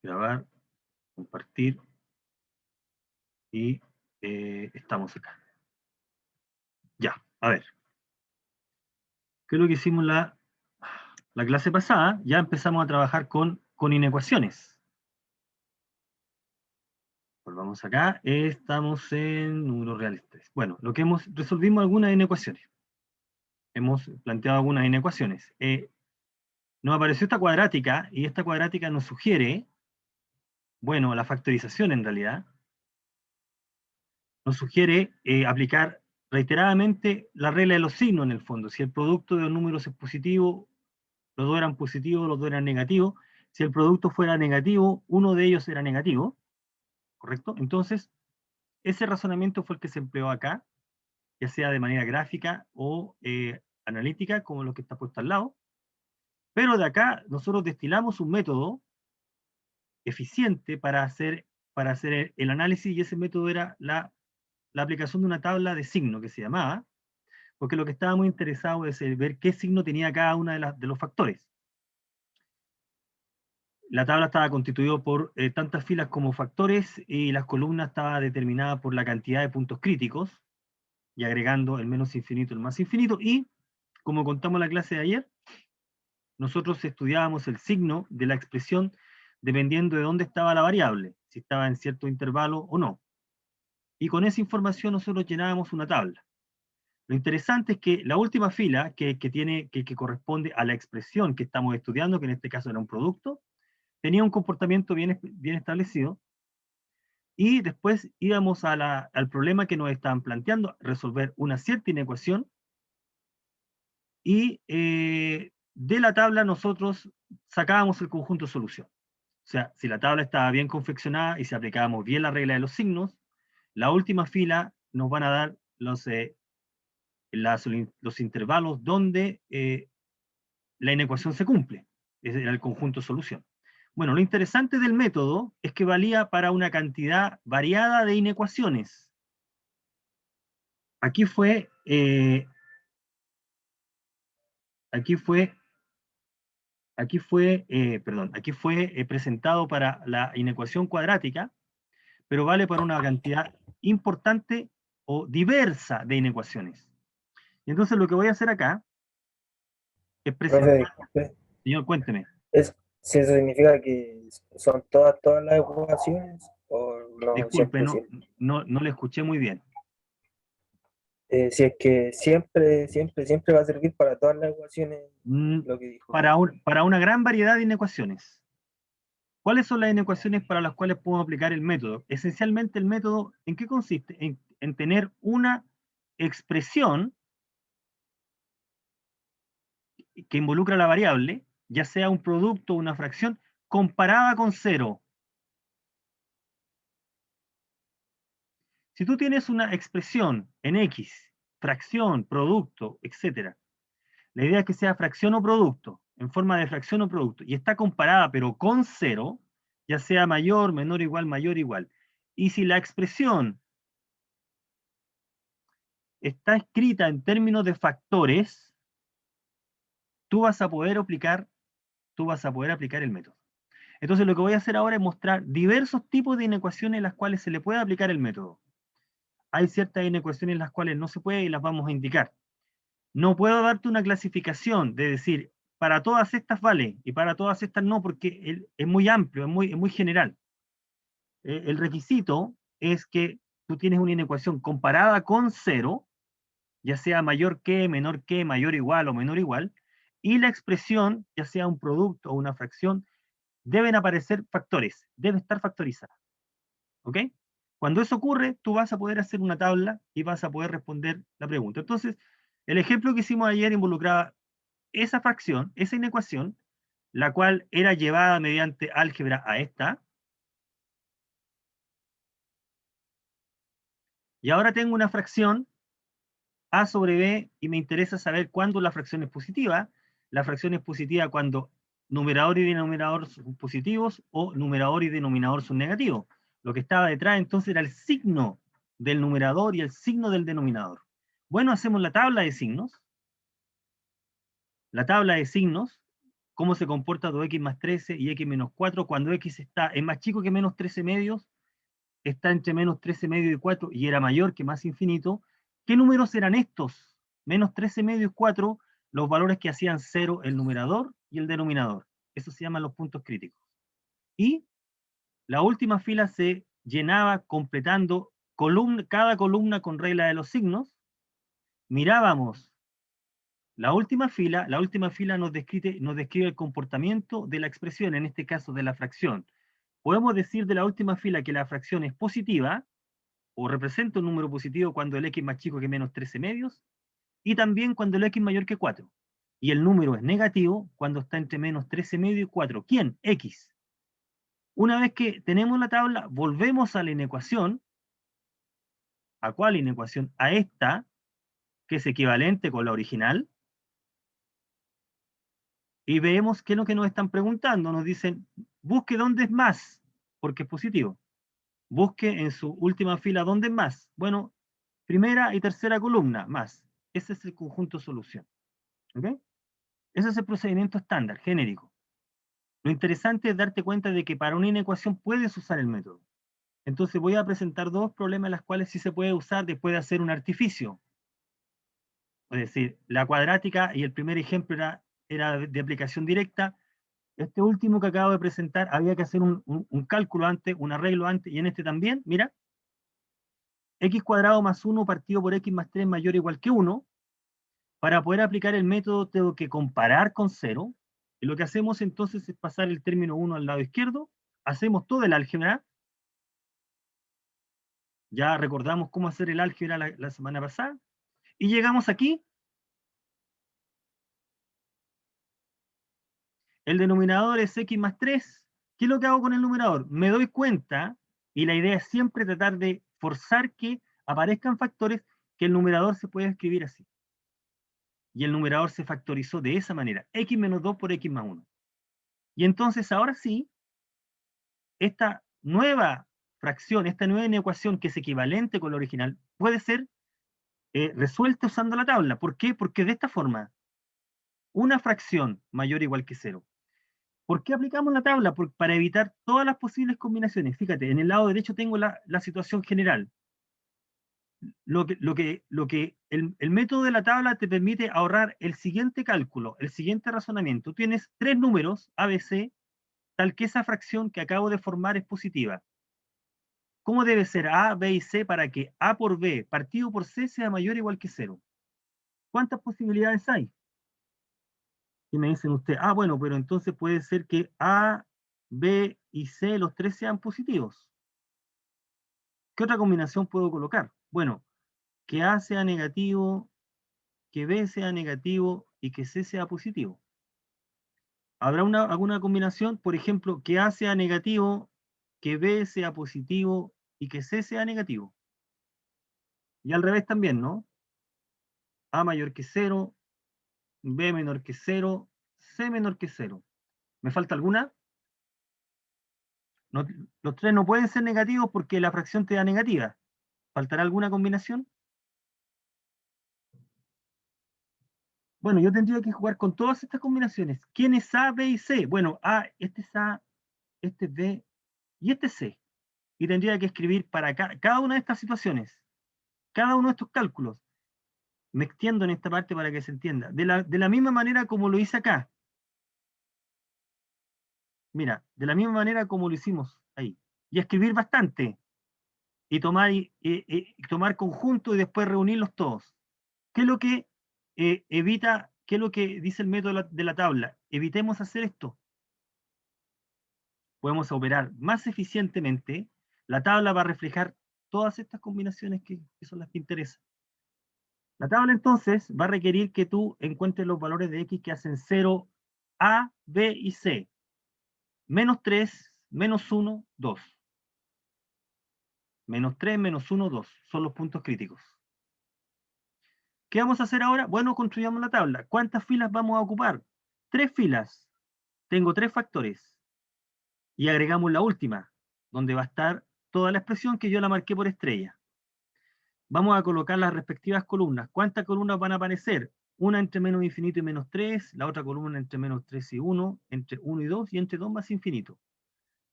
Grabar, compartir, y estamos acá. Ya, a ver. ¿Qué es lo que hicimos la clase pasada? Ya empezamos a trabajar con inecuaciones. Volvamos acá, estamos en números reales 3. Bueno, lo que resolvimos algunas inecuaciones. Hemos planteado algunas inecuaciones. Nos apareció esta cuadrática, y esta cuadrática nos sugiere, bueno, la factorización en realidad, nos sugiere aplicar reiteradamente la regla de los signos en el fondo. Si el producto de los números es positivo, los dos eran positivos, los dos eran negativos. Si el producto fuera negativo, uno de ellos era negativo, ¿correcto? Entonces, ese razonamiento fue el que se empleó acá, ya sea de manera gráfica o analítica, como lo que está puesto al lado. Pero de acá nosotros destilamos un método eficiente para hacer el análisis, y ese método era la aplicación de una tabla de signo que se llamaba, porque lo que estaba muy interesado es ver qué signo tenía cada uno de los factores. La tabla estaba constituida por tantas filas como factores, y las columnas estaban determinadas por la cantidad de puntos críticos, y agregando el menos infinito, el más infinito, y como contamos en la clase de ayer, nosotros estudiábamos el signo de la expresión dependiendo de dónde estaba la variable, si estaba en cierto intervalo o no. Y con esa información nosotros llenábamos una tabla. Lo interesante es que la última fila, que corresponde a la expresión que estamos estudiando, que en este caso era un producto, tenía un comportamiento bien establecido, y después íbamos al problema que nos estaban planteando, resolver una cierta inecuación, y de la tabla nosotros sacábamos el conjunto de solución. O sea, si la tabla estaba bien confeccionada y si aplicábamos bien la regla de los signos, la última fila nos van a dar los intervalos donde la inecuación se cumple. Ese era el conjunto de solución. Bueno, lo interesante del método es que valía para una cantidad variada de inecuaciones. Aquí fue presentado para la inecuación cuadrática, pero vale para una cantidad importante o diversa de inecuaciones. Y entonces lo que voy a hacer acá es Profe, presentar. disculpe, Señor, cuénteme. si eso significa que son todas las ecuaciones o no Disculpe, siempre, no, siempre. no le escuché muy bien. Si es que siempre va a servir para todas las ecuaciones Mm, lo que dijo. para una gran variedad de inecuaciones. ¿Cuáles son las inecuaciones para las cuales podemos aplicar el método? Esencialmente el método, ¿en qué consiste? En tener una expresión que involucra la variable, ya sea un producto o una fracción, comparada con cero. Si tú tienes una expresión en X, fracción, producto, etc., la idea es que sea fracción o producto, en forma de fracción o producto, y está comparada pero con cero, ya sea mayor, menor, igual, mayor, igual. Y si la expresión está escrita en términos de factores, tú vas a poder aplicar, el método. Entonces lo que voy a hacer ahora es mostrar diversos tipos de inecuaciones en las cuales se le puede aplicar el método. Hay ciertas inecuaciones en las cuales no se puede, y las vamos a indicar. No puedo darte una clasificación de decir, para todas estas vale y para todas estas no, porque es muy amplio, es muy general. El requisito es que tú tienes una inecuación comparada con cero, ya sea mayor que, menor que, mayor igual o menor igual, y la expresión, ya sea un producto o una fracción, deben aparecer factores, debe estar factorizada. ¿Ok? Cuando eso ocurre, tú vas a poder hacer una tabla y vas a poder responder la pregunta. Entonces, el ejemplo que hicimos ayer involucraba esa fracción, esa inecuación, la cual era llevada mediante álgebra a esta, y ahora tengo una fracción a sobre b, y me interesa saber cuándo la fracción es positiva. La fracción es positiva cuando numerador y denominador son positivos, o numerador y denominador son negativos. Lo que estaba detrás entonces era el signo del numerador y el signo del denominador. Bueno, hacemos la tabla de signos. La tabla de signos cómo se comporta 2x más 13 y x menos 4 cuando x es más chico que menos 13 medios, está entre menos 13 medios y 4 y era mayor que más infinito. ¿Qué números eran estos? Menos 13 medios y 4, los valores que hacían 0 el numerador y el denominador. Eso se llaman los puntos críticos. Y la última fila se llenaba completando cada columna con regla de los signos. Mirábamos la última fila nos describe el comportamiento de la expresión, en este caso de la fracción. Podemos decir de la última fila que la fracción es positiva, o representa un número positivo cuando el x es más chico que menos 13 medios, y también cuando el x es mayor que 4. Y el número es negativo cuando está entre menos 13 medios y 4. ¿Quién? X. Una vez que tenemos la tabla, volvemos a la inecuación. ¿A cuál inecuación? A esta, que es equivalente con la original. Y vemos qué es lo que nos están preguntando. Nos dicen, busque dónde es más, porque es positivo. Busque en su última fila dónde es más. Bueno, primera y tercera columna, más. Ese es el conjunto solución. ¿Ok? Ese es el procedimiento estándar, genérico. Lo interesante es darte cuenta de que para una inecuación puedes usar el método. Entonces voy a presentar dos problemas en los cuales sí se puede usar después de hacer un artificio. Es decir, la cuadrática y el primer ejemplo era de aplicación directa. Este último que acabo de presentar había que hacer un cálculo antes, un arreglo antes, y en este también, mira, x cuadrado más 1 partido por x más 3 mayor o igual que 1. Para poder aplicar el método tengo que comparar con 0, y lo que hacemos entonces es pasar el término 1 al lado izquierdo, hacemos todo el álgebra, ya recordamos cómo hacer el álgebra la semana pasada, y llegamos aquí. El denominador es x más 3. ¿Qué es lo que hago con el numerador? Me doy cuenta, y la idea es siempre tratar de forzar que aparezcan factores, que el numerador se puede escribir así. Y el numerador se factorizó de esa manera, x menos 2 por x más 1. Y entonces ahora sí, esta nueva fracción, esta nueva inecuación que es equivalente con la original, puede ser resuelta usando la tabla. ¿Por qué? Porque de esta forma, una fracción mayor o igual que 0. ¿Por qué aplicamos la tabla? Para evitar todas las posibles combinaciones. Fíjate, en el lado derecho tengo la situación general. El método de la tabla te permite ahorrar el siguiente cálculo, el siguiente razonamiento. Tú tienes tres números, A, B, C, tal que esa fracción que acabo de formar es positiva. ¿Cómo debe ser A, B y C para que A por B partido por C sea mayor o igual que 0? ¿Cuántas posibilidades hay? Y me dicen usted, bueno, pero entonces puede ser que A, B y C, los tres sean positivos. ¿Qué otra combinación puedo colocar? Bueno, que A sea negativo, que B sea negativo y que C sea positivo. ¿Habrá alguna combinación? Por ejemplo, que A sea negativo, que B sea positivo y que C sea negativo. Y al revés también, ¿no? A mayor que 0, B menor que 0, C menor que 0. ¿Me falta alguna? No, los tres no pueden ser negativos porque la fracción te da negativa. ¿Faltará alguna combinación? Bueno, yo tendría que jugar con todas estas combinaciones. ¿Quién es A, B y C? Bueno, este es A, este es B y este es C. Y tendría que escribir para cada una de estas situaciones, cada uno de estos cálculos. Me extiendo en esta parte para que se entienda. De la misma manera como lo hice acá. Mira, de la misma manera como lo hicimos ahí. Y escribir bastante. Y tomar conjunto y después reunirlos todos. ¿Qué es lo que evita, qué es lo que dice el método de la tabla? Evitemos hacer esto. Podemos operar más eficientemente. La tabla va a reflejar todas estas combinaciones que son las que interesan. La tabla entonces va a requerir que tú encuentres los valores de x que hacen 0, A, B y C. Menos 3, menos 1, 2. Menos 3, menos 1, 2. Son los puntos críticos. ¿Qué vamos a hacer ahora? Bueno, construyamos la tabla. ¿Cuántas filas vamos a ocupar? 3 filas. Tengo 3 factores. Y agregamos la última, donde va a estar toda la expresión que yo la marqué por estrella. Vamos a colocar las respectivas columnas. ¿Cuántas columnas van a aparecer? una entre menos infinito y menos 3, la otra columna entre menos 3 y 1, entre 1 y 2, y entre 2 más infinito.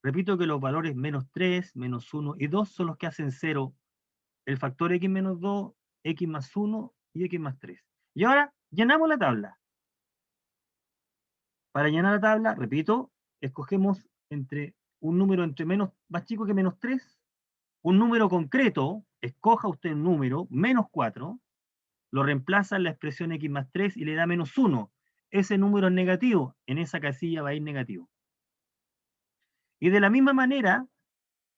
Repito que los valores menos 3, menos 1 y 2 son los que hacen 0, el factor x menos 2, x más 1 y x más 3. Y ahora llenamos la tabla. Para llenar la tabla, repito, escogemos entre un número entre más chico que menos 3, un número concreto, escoja usted un número, menos 4, lo reemplaza en la expresión x más 3 y le da menos 1. Ese número es negativo, en esa casilla va a ir negativo. Y de la misma manera,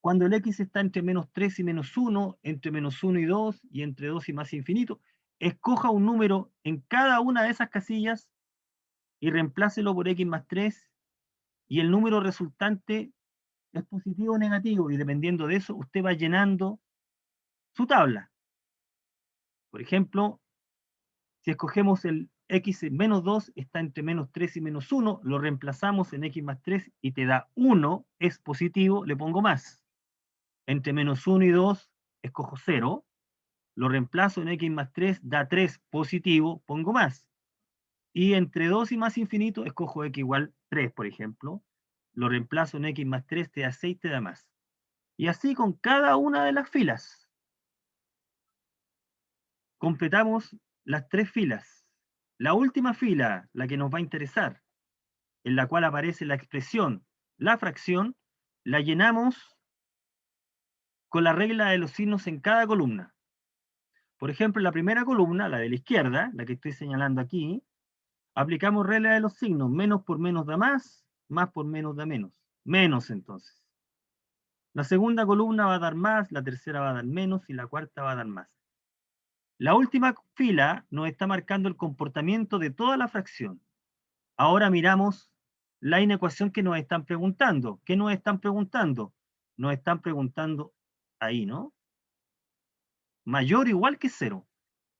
cuando el x está entre menos 3 y menos 1, entre menos 1 y 2, y entre 2 y más infinito, escoja un número en cada una de esas casillas y reemplácelo por x más 3, y el número resultante es positivo o negativo, y dependiendo de eso, usted va llenando su tabla. Por ejemplo, si escogemos el x menos 2, está entre menos 3 y menos 1, lo reemplazamos en x más 3 y te da 1, es positivo, le pongo más. Entre menos 1 y 2, escojo 0, lo reemplazo en x más 3, da 3, positivo, pongo más. Y entre 2 y más infinito, escojo x igual 3, por ejemplo, lo reemplazo en x más 3, te da 6, te da más. Y así con cada una de las filas. Completamos las 3 filas. La última fila, la que nos va a interesar, en la cual aparece la expresión, la fracción, la llenamos con la regla de los signos en cada columna. Por ejemplo, en la primera columna, la de la izquierda, la que estoy señalando aquí, aplicamos regla de los signos, menos por menos da más por menos da menos. Menos entonces. La segunda columna va a dar más, la tercera va a dar menos y la cuarta va a dar más. La última fila nos está marcando el comportamiento de toda la fracción. Ahora miramos la inecuación que nos están preguntando. ¿Qué nos están preguntando? Nos están preguntando ahí, ¿no? Mayor o igual que 0.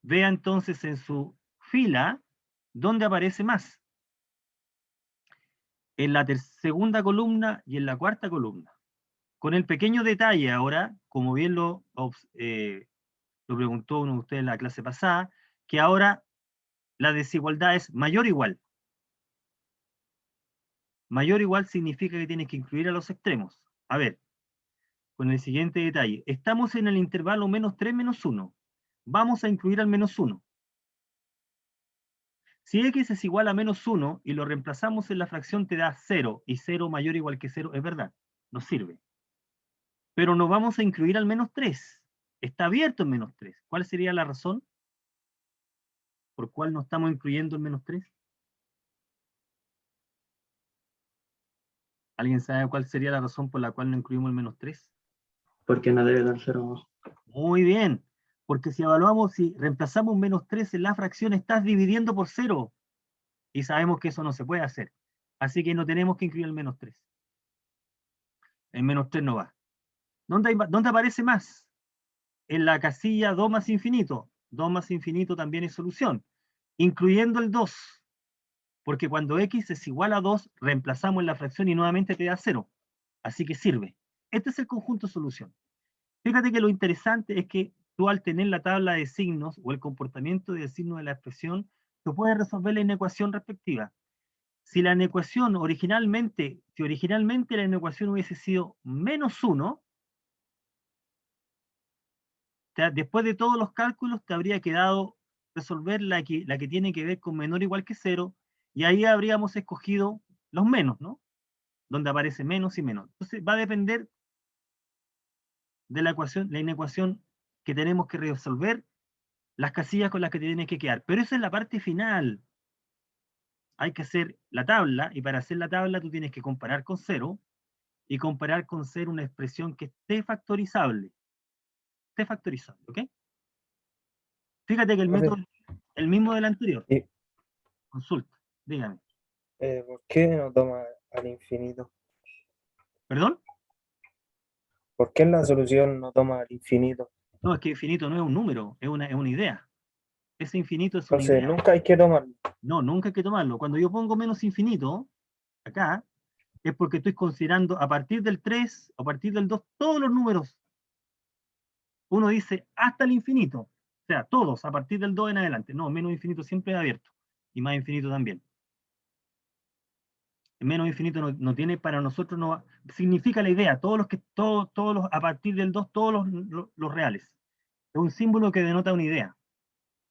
Vea entonces en su fila dónde aparece más. En la segunda columna y en la cuarta columna. Con el pequeño detalle ahora, como bien lo preguntó uno de ustedes en la clase pasada, que ahora la desigualdad es mayor o igual. Mayor o igual significa que tienes que incluir a los extremos. A ver, con el siguiente detalle. Estamos en el intervalo menos 3 menos 1. Vamos a incluir al menos 1. Si x es igual a menos 1 y lo reemplazamos en la fracción te da 0, y 0 mayor o igual que 0, es verdad, nos sirve. Pero no vamos a incluir al menos 3. Está abierto en menos 3. ¿Cuál sería la razón por cual no estamos incluyendo el menos 3? ¿Alguien sabe cuál sería la razón por la cual no incluimos el menos 3? Porque no debe dar 0 abajo. Muy bien, porque si evaluamos, si reemplazamos menos 3 en la fracción, estás dividiendo por 0. Y sabemos que eso no se puede hacer. Así que no tenemos que incluir el menos 3. El menos 3 no va. ¿Dónde aparece más? En la casilla 2 más infinito. 2 más infinito también es solución. Incluyendo el 2. Porque cuando x es igual a 2, reemplazamos en la fracción y nuevamente te da 0. Así que sirve. Este es el conjunto solución. Fíjate que lo interesante es que tú al tener la tabla de signos o el comportamiento del signo de la expresión, tú puedes resolver la inecuación respectiva. Si la inecuación originalmente la inecuación hubiese sido menos 1, después de todos los cálculos te habría quedado resolver la que tiene que ver con menor o igual que 0, y ahí habríamos escogido los menos, ¿no? Donde aparece menos y menos. Entonces va a depender de la inecuación que tenemos que resolver, las casillas con las que te tienes que quedar. Pero esa es la parte final. Hay que hacer la tabla, y para hacer la tabla tú tienes que comparar con 0, y comparar con 0 una expresión que esté factorizable. Esté factorizable, ¿ok? Fíjate que el método es el mismo del anterior. ¿Y Consulta, dígame. por qué no toma al infinito? ¿Perdón? ¿Por qué la solución no toma al infinito? No, es que infinito no es un número, es una idea. Ese infinito es una Entonces, idea. nunca hay que tomarlo. No, nunca hay que tomarlo. Cuando yo pongo menos infinito, acá, es porque estoy considerando a partir del 3, a partir del 2, todos los números. Uno dice hasta el infinito. O sea, todos, a partir del 2 en adelante. No, menos infinito siempre es abierto. Y más infinito también. El menos infinito no tiene para nosotros, no significa la idea, todos los, a partir del 2, todos los reales. Es un símbolo que denota una idea,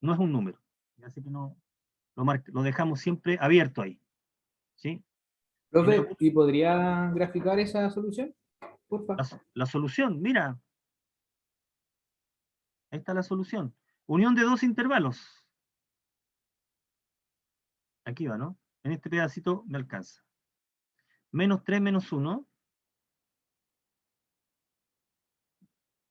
no es un número. Así que no, lo dejamos siempre abierto ahí. ¿Sí? Profe, ¿y podría graficar esa solución? Porfa. La solución, mira. Ahí está la solución. Unión de dos intervalos. Aquí va, ¿no? En este pedacito me alcanza. Menos 3 menos 1.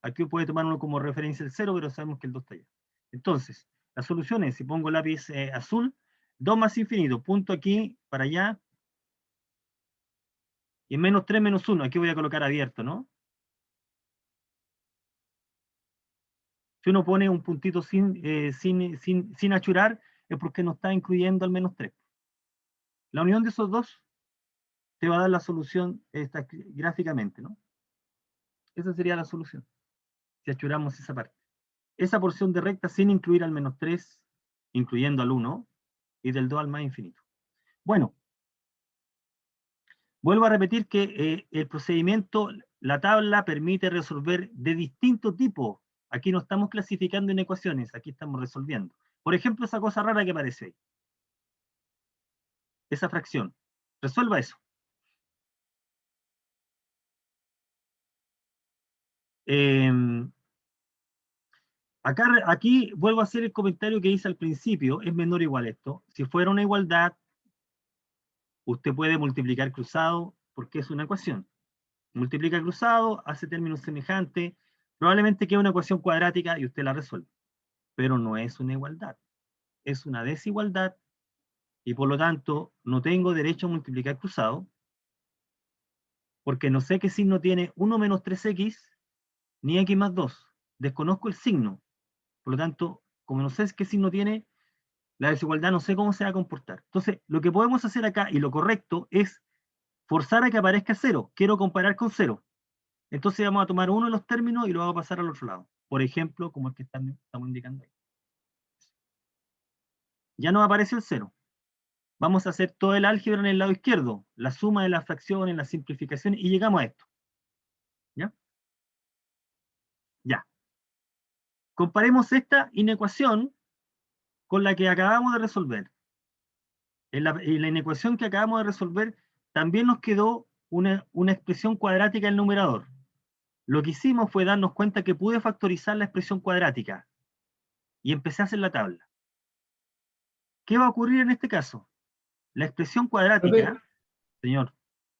Aquí puede tomar uno como referencia el 0, pero sabemos que el 2 está allá. Entonces, la solución es, si pongo lápiz azul, 2 más infinito, punto aquí, para allá, y menos 3 menos 1, aquí voy a colocar abierto, ¿no? Si uno pone un puntito sin achurar, es porque no está incluyendo al menos 3. La unión de esos dos te va a dar la solución gráficamente, ¿no? Esa sería la solución, si achuramos esa parte. Esa porción de recta sin incluir al menos 3, incluyendo al 1, y del 2 al más infinito. Bueno, vuelvo a repetir que el procedimiento, la tabla permite resolver de distinto tipo. Aquí no estamos clasificando en ecuaciones, aquí estamos resolviendo. Por ejemplo, esa cosa rara que aparece ahí. Esa fracción. Resuelva eso. Aquí vuelvo a hacer el comentario que hice al principio, es menor o igual esto. Si fuera una igualdad, usted puede multiplicar cruzado porque es una ecuación. Multiplica cruzado, hace términos semejantes, probablemente quede una ecuación cuadrática y usted la resuelve. Pero no es una igualdad, es una desigualdad y por lo tanto no tengo derecho a multiplicar cruzado porque no sé qué signo tiene 1 menos 3x ni x más 2. Desconozco el signo. Por lo tanto, como no sé qué signo tiene, la desigualdad no sé cómo se va a comportar. Entonces, lo que podemos hacer acá, y lo correcto, es forzar a que aparezca 0. Quiero comparar con 0. Entonces vamos a tomar uno de los términos y lo vamos a pasar al otro lado. Por ejemplo, como el que estamos indicando ahí. Ya nos apareció el 0. Vamos a hacer todo el álgebra en el lado izquierdo, la suma de las fracciones, la simplificación, y llegamos a esto. ¿Ya? Ya. Comparemos esta inecuación con la que acabamos de resolver. En la inecuación que acabamos de resolver, también nos quedó una expresión cuadrática en el numerador. Lo que hicimos fue darnos cuenta que pude factorizar la expresión cuadrática y empecé a hacer la tabla. ¿Qué va a ocurrir en este caso? La expresión cuadrática, Profe, señor,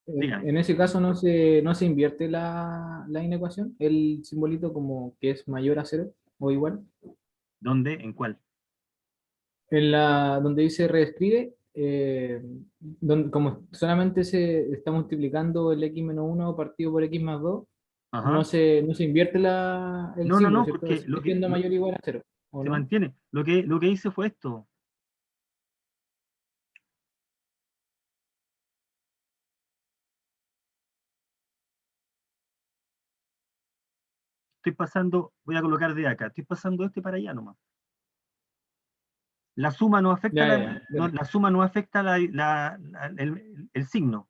dígame, en ese caso no se invierte la inecuación, el simbolito como que es mayor a 0 o igual. ¿dónde? ¿En cuál? Donde dice reescribe, como solamente se está multiplicando el x menos 1 partido por x más 2, Ajá. no se invierte el No, símbolo, ¿cierto? porque Sigue siendo mayor o igual a 0, ¿o se no? mantiene. Lo que hice fue esto. Estoy pasando, voy a colocar de acá, estoy pasando este para allá nomás. La suma no afecta, Ya, ya, ya. la suma no afecta el signo.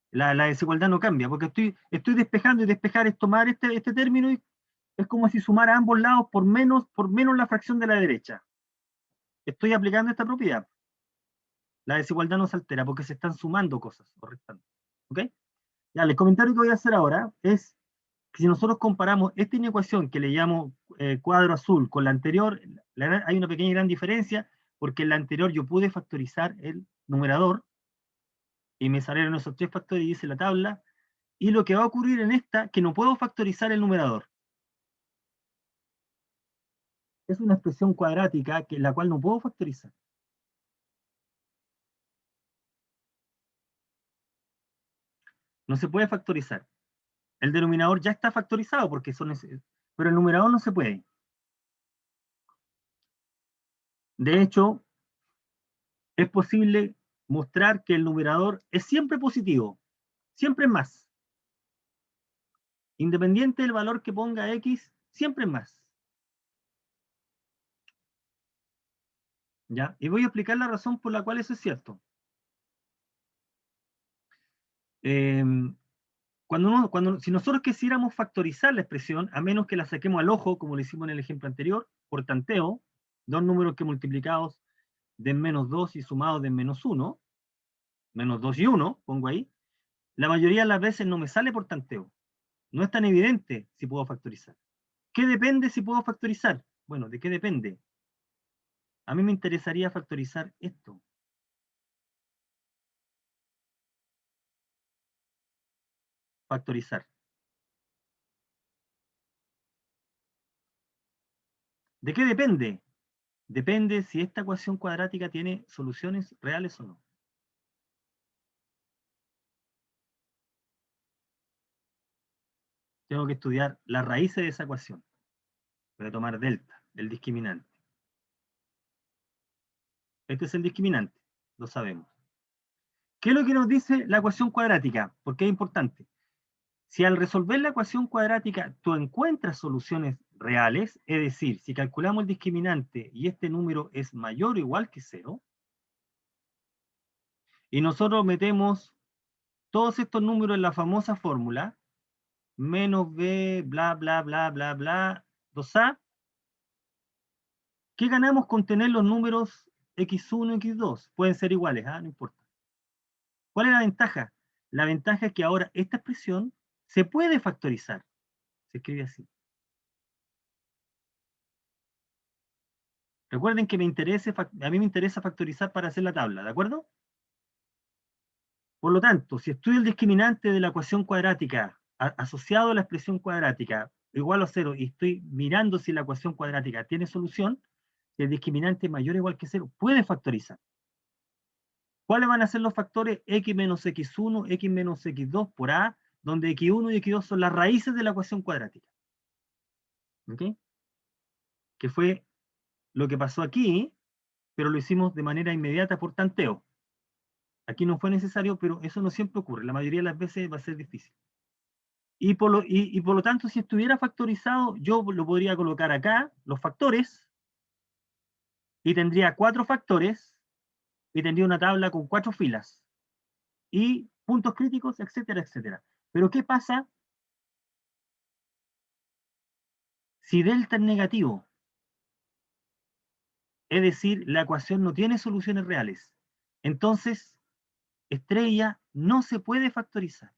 La desigualdad no cambia, porque estoy despejando y despejar es tomar este término y es como si sumara a ambos lados por menos la fracción de la derecha. Estoy aplicando esta propiedad. La desigualdad no se altera porque se están sumando cosas o restando. ¿Ok? Ya, el comentario que voy a hacer ahora es que si nosotros comparamos esta inecuación que le llamo cuadro azul con la anterior, hay una pequeña y gran diferencia porque en la anterior yo pude factorizar el numerador y me salieron esos 3 factores y hice la tabla, y lo que va a ocurrir en esta, que no puedo factorizar el numerador. Es una expresión cuadrática que la cual no puedo factorizar. No se puede factorizar. El denominador ya está factorizado porque pero el numerador no se puede. De hecho, es posible mostrar que el numerador es siempre positivo, siempre es más. Independiente del valor que ponga x, siempre es más. ¿Ya? Y voy a explicar la razón por la cual eso es cierto. Si nosotros quisiéramos factorizar la expresión, a menos que la saquemos al ojo, como lo hicimos en el ejemplo anterior, por tanteo, dos números que multiplicados den menos 2 y sumados den menos 1, menos 2 y 1, pongo ahí, la mayoría de las veces no me sale por tanteo. No es tan evidente si puedo factorizar. ¿Qué depende si puedo factorizar? Bueno, ¿de qué depende? A mí me interesaría factorizar esto. Factorizar. ¿De qué depende? Depende si esta ecuación cuadrática tiene soluciones reales o no. Tengo que estudiar las raíces de esa ecuación. Voy a tomar delta, el discriminante. Este es el discriminante, lo sabemos. ¿Qué es lo que nos dice la ecuación cuadrática? Porque es importante. Si al resolver la ecuación cuadrática tú encuentras soluciones reales, es decir, si calculamos el discriminante y este número es mayor o igual que 0, y nosotros metemos todos estos números en la famosa fórmula, menos b, bla, bla, bla, bla, bla, 2a, ¿qué ganamos con tener los números x1 y x2? Pueden ser iguales, no importa. ¿Cuál es la ventaja? La ventaja es que ahora esta expresión se puede factorizar. Se escribe así. Recuerden que a mí me interesa factorizar para hacer la tabla, ¿de acuerdo? Por lo tanto, si estudio el discriminante de la ecuación cuadrática asociado a la expresión cuadrática igual a 0 y estoy mirando si la ecuación cuadrática tiene solución, si el discriminante es mayor o igual que 0, puede factorizar. ¿Cuáles van a ser los factores? X menos x1, x menos x2 por a, donde x1 y x2 son las raíces de la ecuación cuadrática. ¿Ok? Que fue lo que pasó aquí, pero lo hicimos de manera inmediata por tanteo. Aquí no fue necesario, pero eso no siempre ocurre. La mayoría de las veces va a ser difícil. Y por lo tanto, si estuviera factorizado, yo lo podría colocar acá, los factores, y tendría 4 factores, y tendría una tabla con 4 filas, y puntos críticos, etcétera, etcétera. Pero ¿qué pasa si delta es negativo? Es decir, la ecuación no tiene soluciones reales. Entonces, estrella no se puede factorizar.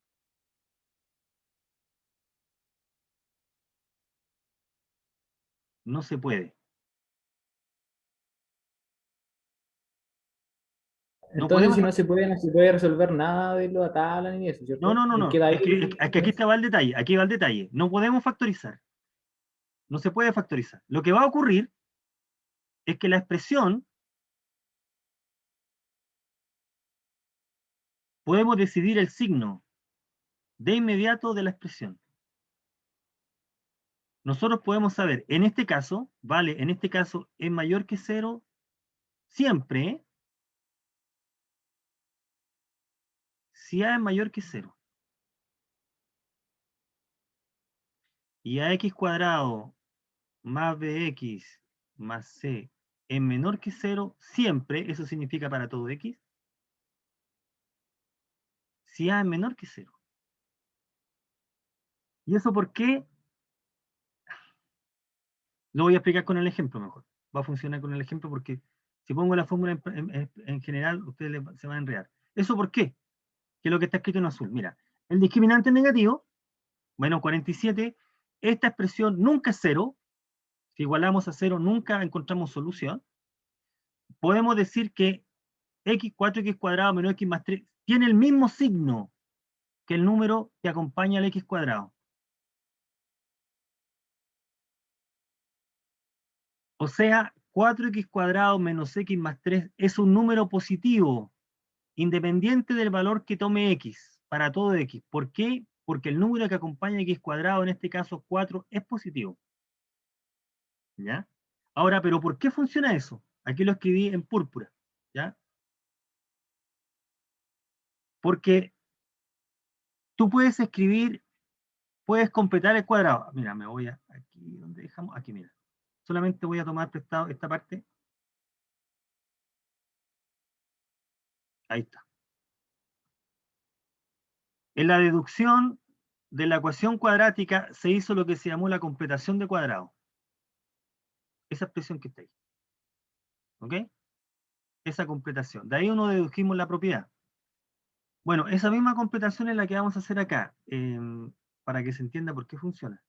No se puede. No Entonces, podemos. si no se puede, no se puede resolver nada de lo de tabla ni eso, No, ¿cierto? no, no, Ahí no. queda Es que, ahí. es que aquí va el detalle. Aquí va el detalle. No podemos factorizar. No se puede factorizar. Lo que va a ocurrir es que la expresión, podemos decidir el signo de inmediato de la expresión. Nosotros podemos saber, en este caso, vale, en este caso es mayor que 0 siempre, si a es mayor que 0. Y ax cuadrado más bx más c es menor que 0 siempre, eso significa para todo x, si a es menor que 0. ¿Y eso por qué? Lo voy a explicar con el ejemplo mejor. Va a funcionar con el ejemplo porque si pongo la fórmula en general, ustedes se van a enredar. ¿Eso por qué? Que es lo que está escrito en azul. Mira, el discriminante negativo, menos 47, esta expresión nunca es 0. Si igualamos a 0, nunca encontramos solución. Podemos decir que x, 4x cuadrado menos x más 3 tiene el mismo signo que el número que acompaña al x cuadrado. O sea, 4x cuadrado menos x más 3 es un número positivo, independiente del valor que tome x, para todo x. ¿Por qué? Porque el número que acompaña a x cuadrado, en este caso 4, es positivo. ¿Ya? Ahora, ¿pero por qué funciona eso? Aquí lo escribí en púrpura. ¿Ya? Porque tú puedes escribir, puedes completar el cuadrado. Mira, me voy a aquí donde dejamos, aquí mira. Solamente voy a tomar prestado esta parte. Ahí está. En la deducción de la ecuación cuadrática se hizo lo que se llamó la completación de cuadrado. Esa expresión que está ahí. ¿Ok? Esa completación. De ahí uno dedujimos la propiedad. Bueno, esa misma completación es la que vamos a hacer acá, para que se entienda por qué funciona.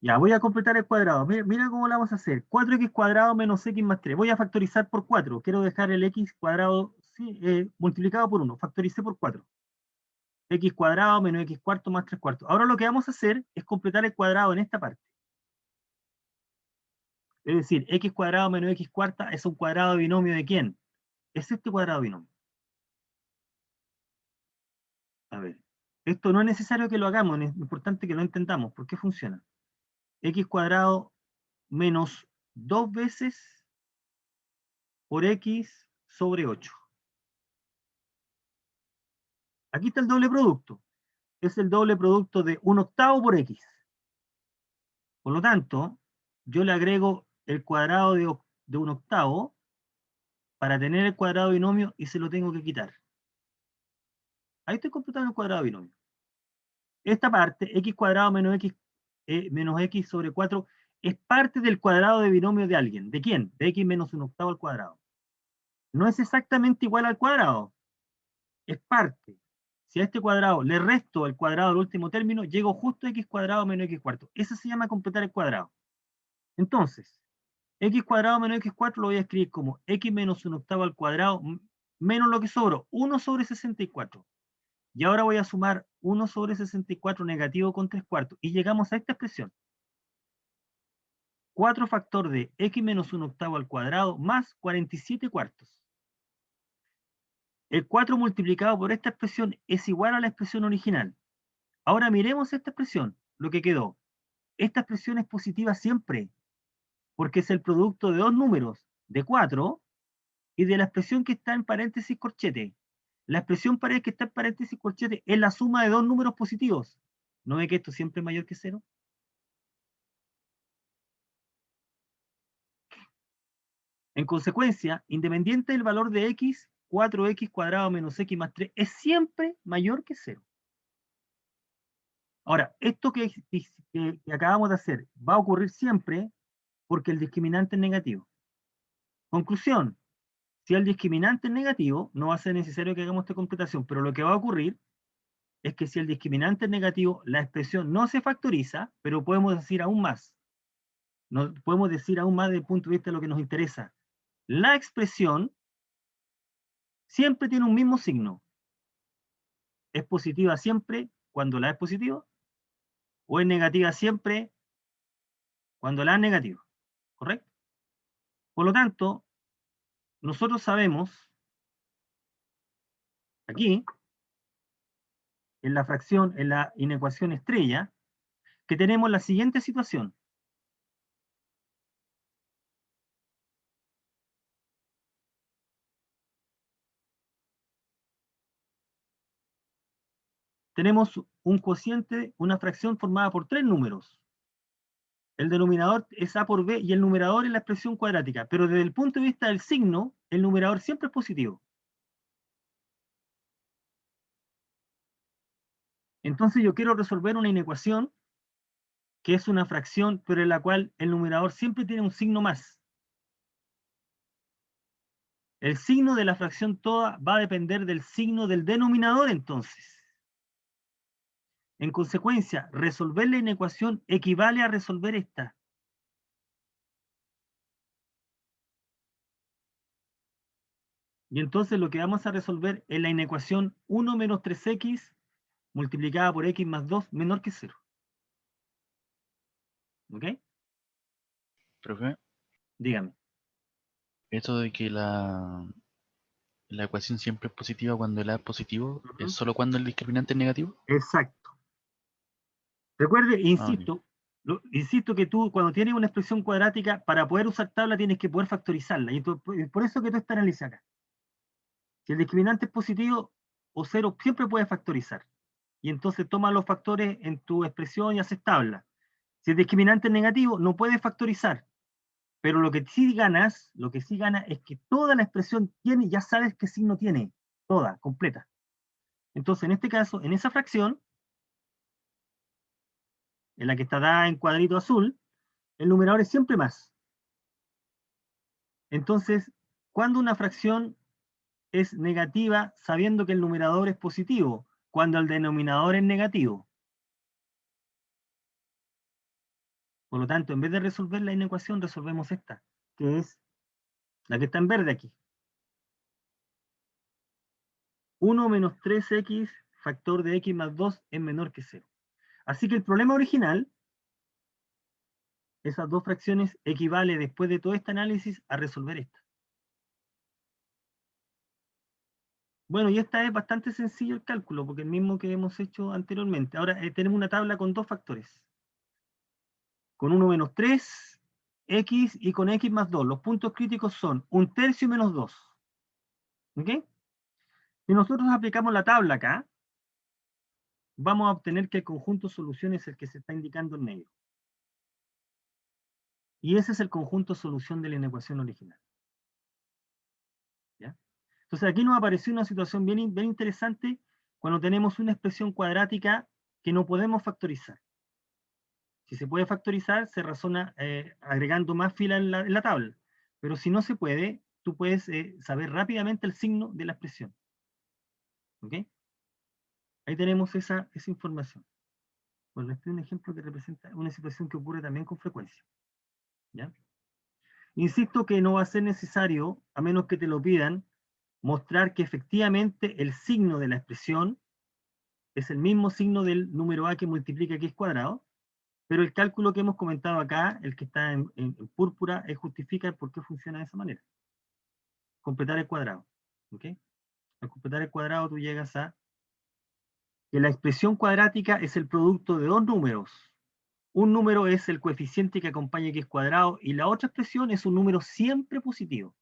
Ya, voy a completar el cuadrado. Mira cómo lo vamos a hacer. 4x cuadrado menos x más 3. Voy a factorizar por 4. Quiero dejar el x cuadrado multiplicado por 1. Factoricé por 4. X cuadrado menos x cuarto más 3 cuartos. Ahora lo que vamos a hacer es completar el cuadrado en esta parte. Es decir, x cuadrado menos x cuarta es un cuadrado binomio ¿de quién? Es este cuadrado binomio. A ver, esto no es necesario que lo hagamos, es importante que lo entendamos. ¿Por qué funciona? X cuadrado menos 2 veces por x sobre 8. Aquí está el doble producto. Es el doble producto de 1/8 por x. Por lo tanto, yo le agrego el cuadrado de 1/8 para tener el cuadrado binomio y se lo tengo que quitar. Ahí estoy completando el cuadrado binomio. Esta parte, x cuadrado menos x sobre 4, es parte del cuadrado de binomio de alguien. ¿De quién? De x menos 1/8 al cuadrado. No es exactamente igual al cuadrado. Es parte. Si a este cuadrado le resto el cuadrado del último término, llego justo a x cuadrado menos x cuarto. Eso se llama completar el cuadrado. Entonces, x cuadrado menos x cuarto lo voy a escribir como x menos 1/8 al cuadrado menos lo que sobró, 1 sobre 64. Y ahora voy a sumar 1 sobre 64 negativo con 3 cuartos. Y llegamos a esta expresión. 4 factor de x menos 1/8 al cuadrado más 47 cuartos. El 4 multiplicado por esta expresión es igual a la expresión original. Ahora miremos esta expresión, lo que quedó. Esta expresión es positiva siempre, porque es el producto de dos números, de 4, y de la expresión que está en paréntesis corchete. La expresión que está en paréntesis corchete es la suma de dos números positivos. ¿No ve que esto siempre es mayor que 0? En consecuencia, independiente del valor de x, 4x cuadrado menos x más 3 es siempre mayor que 0. Ahora, esto que acabamos de hacer va a ocurrir siempre porque el discriminante es negativo. Conclusión, si el discriminante es negativo, no va a ser necesario que hagamos esta completación, pero lo que va a ocurrir es que si el discriminante es negativo, la expresión no se factoriza, pero podemos decir aún más. Podemos decir aún más desde el punto de vista de lo que nos interesa. La expresión siempre tiene un mismo signo. Es positiva siempre cuando la es positiva, o es negativa siempre cuando la es negativa. ¿Correcto? Por lo tanto, nosotros sabemos, aquí, en la fracción, en la inecuación estrella, que tenemos la siguiente situación. Tenemos un cociente, una fracción formada por tres números. El denominador es a por b y el numerador es la expresión cuadrática, pero desde el punto de vista del signo, el numerador siempre es positivo. Entonces yo quiero resolver una inecuación que es una fracción, pero en la cual el numerador siempre tiene un signo más. El signo de la fracción toda va a depender del signo del denominador entonces. En consecuencia, resolver la inecuación equivale a resolver esta. Y entonces lo que vamos a resolver es la inecuación 1 menos 3x multiplicada por x más 2 menor que 0. ¿Ok? Profe, Dígame. esto de que la ecuación siempre es positiva cuando el A es positivo, Ujú. ¿es solo cuando el discriminante es negativo? Exacto. Recuerde, Ok. insisto que tú cuando tienes una expresión cuadrática, para poder usar tabla tienes que poder factorizarla. Y por eso que tú estás analizando acá. Si el discriminante es positivo o 0, siempre puedes factorizar. Y entonces toma los factores en tu expresión y haces tabla. Si el discriminante es negativo, no puedes factorizar. Pero lo que sí ganas es que toda la expresión tiene, ya sabes qué signo tiene, toda, completa. Entonces, en este caso, en esa fracción, en la que está dada en cuadrito azul, el numerador es siempre más. Entonces, cuando una fracción es negativa, sabiendo que el numerador es positivo, cuando el denominador es negativo. Por lo tanto, en vez de resolver la inecuación, resolvemos esta, que es la que está en verde aquí. 1 menos 3x factor de x más 2 es menor que 0. Así que el problema original, esas dos fracciones, equivale después de todo este análisis a resolver esta. Bueno, y esta es bastante sencillo el cálculo, porque el mismo que hemos hecho anteriormente. Ahora tenemos una tabla con dos factores. Con 1 menos 3, x y con x más 2. Los puntos críticos son 1/3 menos 2. ¿Ok? Si nosotros aplicamos la tabla acá, vamos a obtener que el conjunto solución es el que se está indicando en negro. Y ese es el conjunto solución de la inecuación original. ¿Ya? Entonces aquí nos apareció una situación bien interesante cuando tenemos una expresión cuadrática que no podemos factorizar. Si se puede factorizar, se razona agregando más filas en la tabla. Pero si no se puede, tú puedes saber rápidamente el signo de la expresión. ¿Ok? Ahí tenemos esa información. Bueno, este es un ejemplo que representa una situación que ocurre también con frecuencia. ¿Ya? Insisto que no va a ser necesario, a menos que te lo pidan, mostrar que efectivamente el signo de la expresión es el mismo signo del número a que multiplica x cuadrado, pero el cálculo que hemos comentado acá, el que está en púrpura, justifica por qué funciona de esa manera. Completar el cuadrado. ¿Ok? Al completar el cuadrado tú llegas a que la expresión cuadrática es el producto de dos números. Un número es el coeficiente que acompaña x cuadrado y la otra expresión es un número siempre positivo.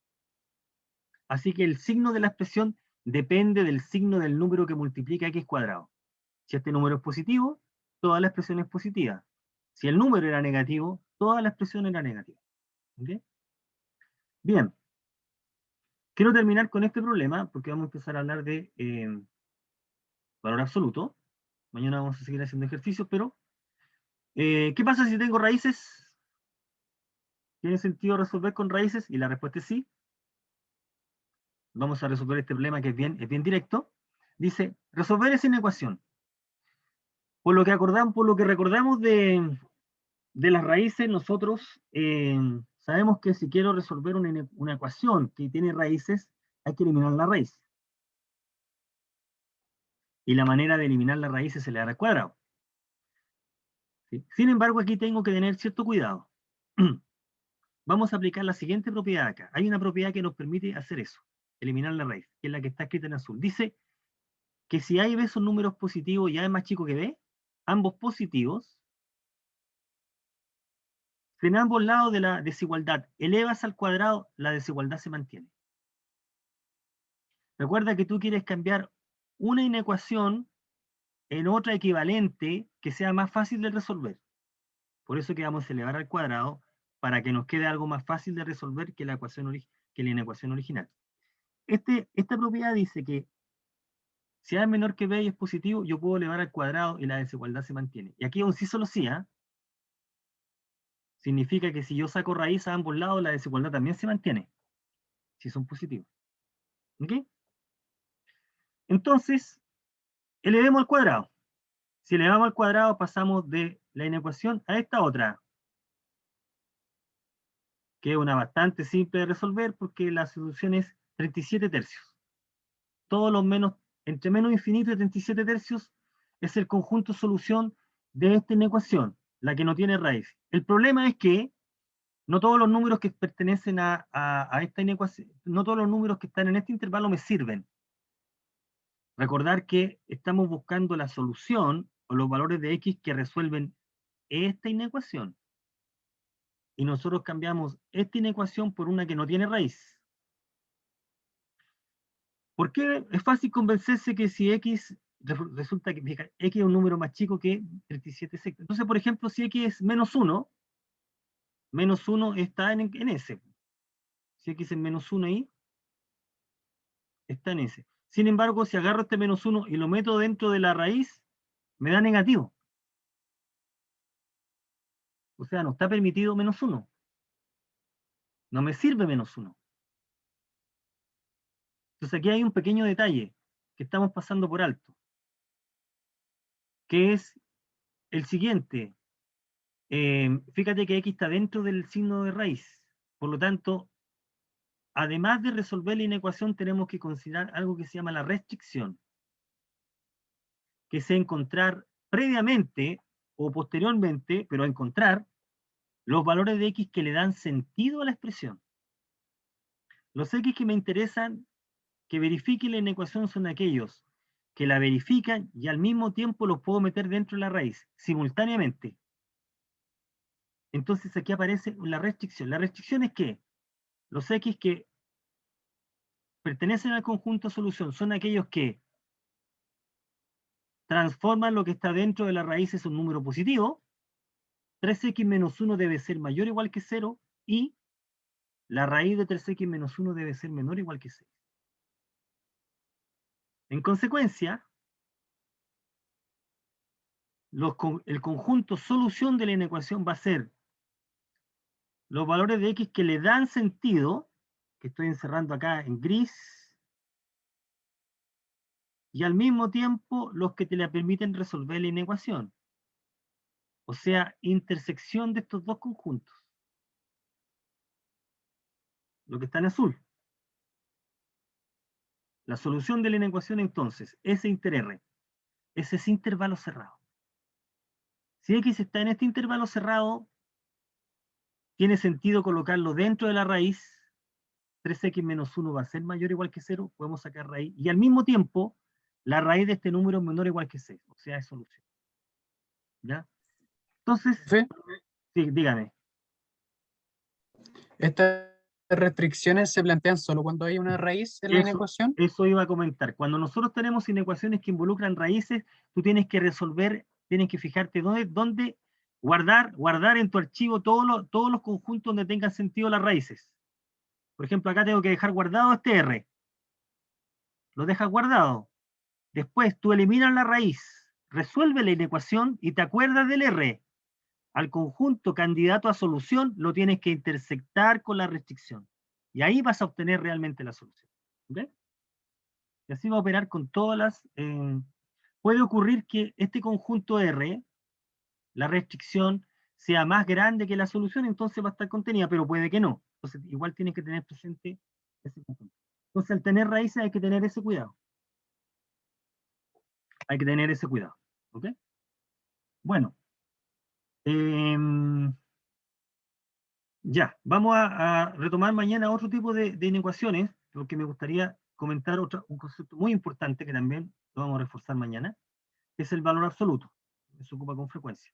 Así que el signo de la expresión depende del signo del número que multiplica x cuadrado. Si este número es positivo, toda la expresión es positiva. Si el número era negativo, toda la expresión era negativa. ¿Okay? Bien. Quiero terminar con este problema porque vamos a empezar a hablar de valor absoluto. Mañana vamos a seguir haciendo ejercicios, pero ¿qué pasa si tengo raíces? ¿Tiene sentido resolver con raíces? Y la respuesta es sí. Vamos a resolver este problema que es bien directo. Dice, resolver esa inecuación. Por lo que recordamos de las raíces, nosotros sabemos que si quiero resolver una ecuación que tiene raíces, hay que eliminar la raíz. Y la manera de eliminar la raíz es elevar al cuadrado. ¿Sí? Sin embargo, aquí tengo que tener cierto cuidado. Vamos a aplicar la siguiente propiedad acá. Hay una propiedad que nos permite hacer eso, eliminar la raíz, que es la que está escrita en azul. Dice que si A y B son números positivos y A es más chico que B, ambos positivos, si en ambos lados de la desigualdad elevas al cuadrado, la desigualdad se mantiene. Recuerda que tú quieres cambiar una inecuación en otra equivalente que sea más fácil de resolver. Por eso que vamos a elevar al cuadrado para que nos quede algo más fácil de resolver que la inecuación original. Esta propiedad dice que si A es menor que B y es positivo, yo puedo elevar al cuadrado y la desigualdad se mantiene. Y aquí un sí solo sí, ¿eh? Significa que si yo saco raíz a ambos lados, la desigualdad también se mantiene, si son positivos. ¿Ok? Entonces, elevemos al cuadrado. Si elevamos al cuadrado, pasamos de la inecuación a esta otra, que es una bastante simple de resolver porque la solución es 37 tercios. Todos los menos, entre menos infinito y 37 tercios, es el conjunto solución de esta inecuación, la que no tiene raíz. El problema es que no todos los números que pertenecen a esta inecuación, no todos los números que están en este intervalo me sirven. Recordar que estamos buscando la solución o los valores de x que resuelven esta inecuación. Y nosotros cambiamos esta inecuación por una que no tiene raíz. ¿Por qué es fácil convencerse que si x resulta que x es un número más chico que 37 sextos? Entonces, por ejemplo, si x es menos 1, Menos 1 está en S. Si X es menos 1 ahí, está en S. Sin embargo, si agarro este menos 1 y lo meto dentro de la raíz, me da negativo. O sea, no está permitido menos 1. No me sirve menos 1. Entonces aquí hay un pequeño detalle que estamos pasando por alto, que es el siguiente. Fíjate que X está dentro del signo de raíz. Por lo tanto, además de resolver la inecuación, tenemos que considerar algo que se llama la restricción, que es encontrar previamente o posteriormente, pero encontrar los valores de X que le dan sentido a la expresión. Los X que me interesan que verifiquen la inecuación son aquellos que la verifican y al mismo tiempo los puedo meter dentro de la raíz, simultáneamente. Entonces aquí aparece la restricción. La restricción es que los X que pertenecen al conjunto solución son aquellos que transforman lo que está dentro de la raíz en un número positivo. 3x menos 1 debe ser mayor o igual que 0 y la raíz de 3x menos 1 debe ser menor o igual que 6. En consecuencia, el conjunto solución de la inecuación va a ser los valores de X que le dan sentido, que estoy encerrando acá en gris, y al mismo tiempo los que te la permiten resolver la inecuación. O sea, intersección de estos dos conjuntos. Lo que está en azul. La solución de la inecuación entonces, S inter R, es ese intervalo cerrado. Si X está en este intervalo cerrado, tiene sentido colocarlo dentro de la raíz. 3x menos 1 va a ser mayor o igual que 0, podemos sacar raíz. Y al mismo tiempo, la raíz de este número es menor o igual que 6, o sea, es solución. ¿Ya? Entonces, Profe, sí, dígame. ¿estas restricciones se plantean solo cuando hay una raíz en la inecuación? Eso iba a comentar. Cuando nosotros tenemos inecuaciones que involucran raíces, tú tienes que resolver, tienes que fijarte dónde guardar en tu archivo todos los conjuntos donde tengan sentido las raíces. Por ejemplo, acá tengo que dejar guardado este R. Lo dejas guardado. Después tú eliminas la raíz, resuelve la inecuación y te acuerdas del R. Al conjunto candidato a solución lo tienes que intersectar con la restricción. Y ahí vas a obtener realmente la solución. ¿Okay? Y así va a operar con todas las... puede ocurrir que este conjunto R, la restricción, sea más grande que la solución, entonces va a estar contenida, pero puede que no. Entonces igual tienes que tener presente ese conjunto. Entonces al tener raíces hay que tener ese cuidado. Hay que tener ese cuidado. ¿Ok? Bueno. Ya, vamos a retomar mañana otro tipo de inecuaciones, porque me gustaría comentar un concepto muy importante que también lo vamos a reforzar mañana, que es el valor absoluto, que se ocupa con frecuencia.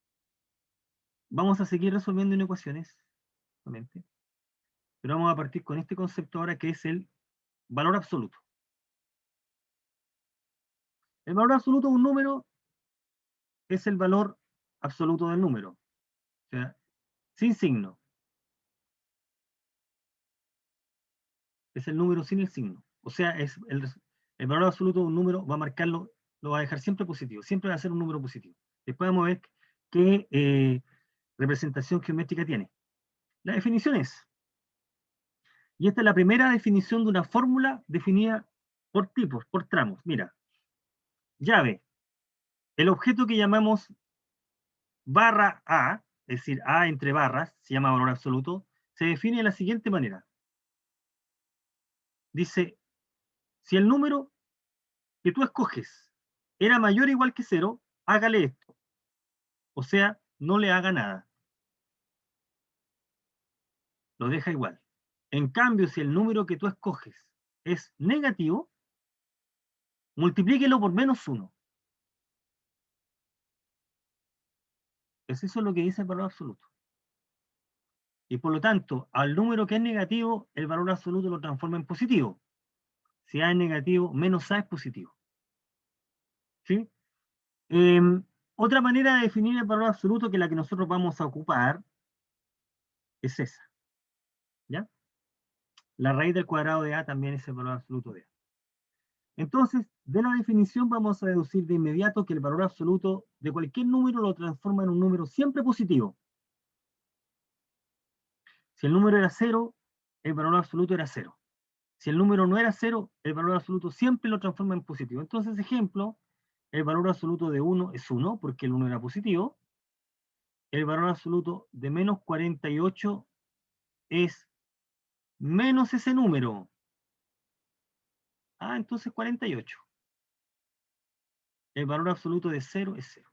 Vamos a seguir resolviendo inecuaciones, obviamente, pero vamos a partir con este concepto ahora que es el valor absoluto. El valor absoluto de un número es el valor absoluto del número, o sea, sin signo. Es el número sin el signo. O sea, es el valor absoluto de un número va a marcarlo, lo va a dejar siempre positivo, siempre va a ser un número positivo. Después vamos a ver qué representación geométrica tiene. La definición es, y esta es la primera definición de una fórmula definida por tipos, por tramos. Mira, llave, el objeto que llamamos barra A, es decir, A entre barras, se llama valor absoluto, se define de la siguiente manera. Dice, si el número que tú escoges era mayor o igual que 0, hágale esto. O sea, no le haga nada. Lo deja igual. En cambio, si el número que tú escoges es negativo, multiplíquelo por menos 1. Es eso lo que dice el valor absoluto. Y por lo tanto, al número que es negativo, el valor absoluto lo transforma en positivo. Si A es negativo, menos A es positivo. ¿Sí? Otra manera de definir el valor absoluto, que es la que nosotros vamos a ocupar, es esa. ¿Ya? La raíz del cuadrado de A también es el valor absoluto de A. Entonces, de la definición vamos a deducir de inmediato que el valor absoluto de cualquier número lo transforma en un número siempre positivo. Si el número era 0, el valor absoluto era 0. Si el número no era 0, el valor absoluto siempre lo transforma en positivo. Entonces, ejemplo, el valor absoluto de 1 es 1, porque el 1 era positivo. El valor absoluto de menos 48 es menos ese número. Ah, entonces 48. El valor absoluto de 0 es 0.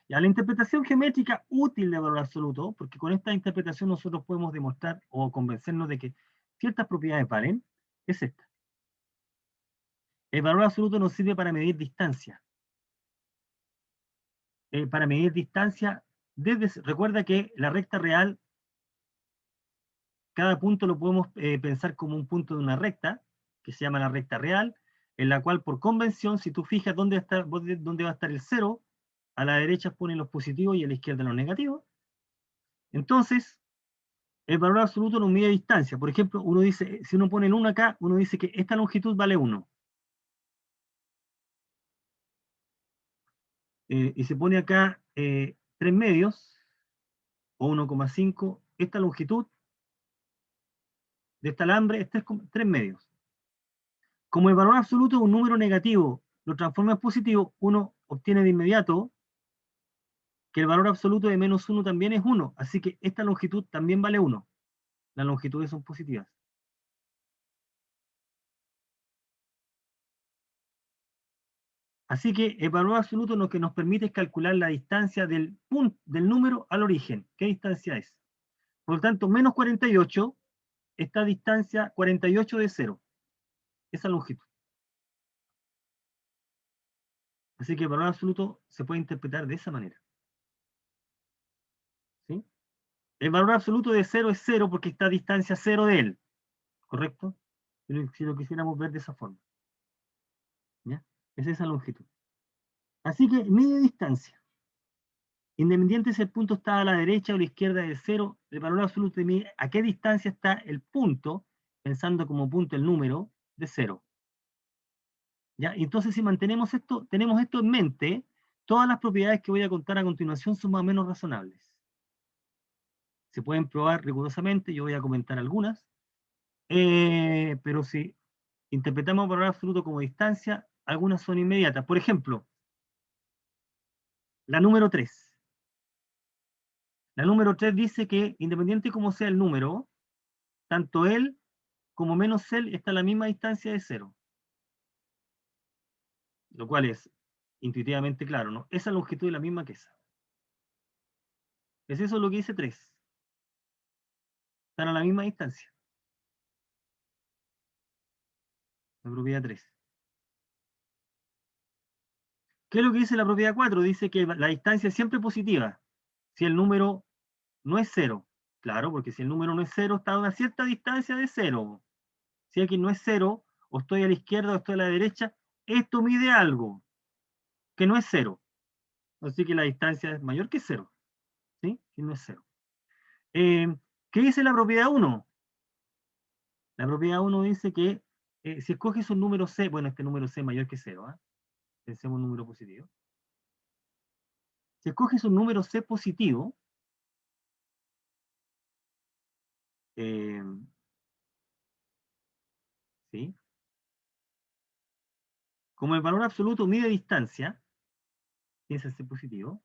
Ya, la interpretación geométrica útil de valor absoluto, porque con esta interpretación nosotros podemos demostrar o convencernos de que ciertas propiedades valen, es esta. El valor absoluto nos sirve para medir distancia. Para medir distancia, recuerda que la recta real, cada punto lo podemos pensar como un punto de una recta, que se llama la recta real, en la cual por convención, si tú fijas dónde va a estar el 0, a la derecha ponen los positivos y a la izquierda los negativos. Entonces, el valor absoluto nos mide distancia. Por ejemplo, uno dice, si uno pone el 1 acá, uno dice que esta longitud vale 1. Y se pone acá 3 medios, o 1,5, esta longitud de este alambre es 3 medios. Como el valor absoluto de un número negativo lo transforma en positivo, uno obtiene de inmediato que el valor absoluto de menos 1 también es 1. Así que esta longitud también vale 1. Las longitudes son positivas. Así que el valor absoluto lo que nos permite es calcular la distancia del número al origen. ¿Qué distancia es? Por lo tanto, menos 48, esta distancia 48 de 0. Esa longitud. Así que el valor absoluto se puede interpretar de esa manera. ¿Sí? El valor absoluto de 0 es 0 porque está a distancia 0 de él. ¿Correcto? Si lo quisiéramos ver de esa forma. ¿Ya? Es esa longitud. Así que mide distancia. Independiente si el punto está a la derecha o a la izquierda de 0, el valor absoluto mide a qué distancia está el punto, pensando como punto el número, de 0. ¿Ya? Entonces, si mantenemos esto, tenemos esto en mente, todas las propiedades que voy a contar a continuación son más o menos razonables. Se pueden probar rigurosamente, yo voy a comentar algunas, pero si interpretamos el valor absoluto como distancia, algunas son inmediatas. Por ejemplo, la número 3. La número 3 dice que, independiente como sea el número, tanto él como menos él está a la misma distancia de 0. Lo cual es intuitivamente claro, ¿no? Esa longitud es la misma que esa. Es eso lo que dice 3. Están a la misma distancia. La propiedad 3. ¿Qué es lo que dice la propiedad 4? Dice que la distancia es siempre positiva. Si el número no es 0. Claro, porque si el número no es 0, está a una cierta distancia de 0. Si aquí no es 0, o estoy a la izquierda o estoy a la derecha, esto mide algo que no es 0. Así que la distancia es mayor que 0. ¿Sí? Si no es 0. ¿Qué dice la propiedad 1? La propiedad 1 dice que si escoges un número C, bueno, este número C es mayor que 0, ¿eh? Pensemos en un número positivo. Si escoges un número C positivo, ¿sí? Como el valor absoluto mide distancia, piensa C positivo,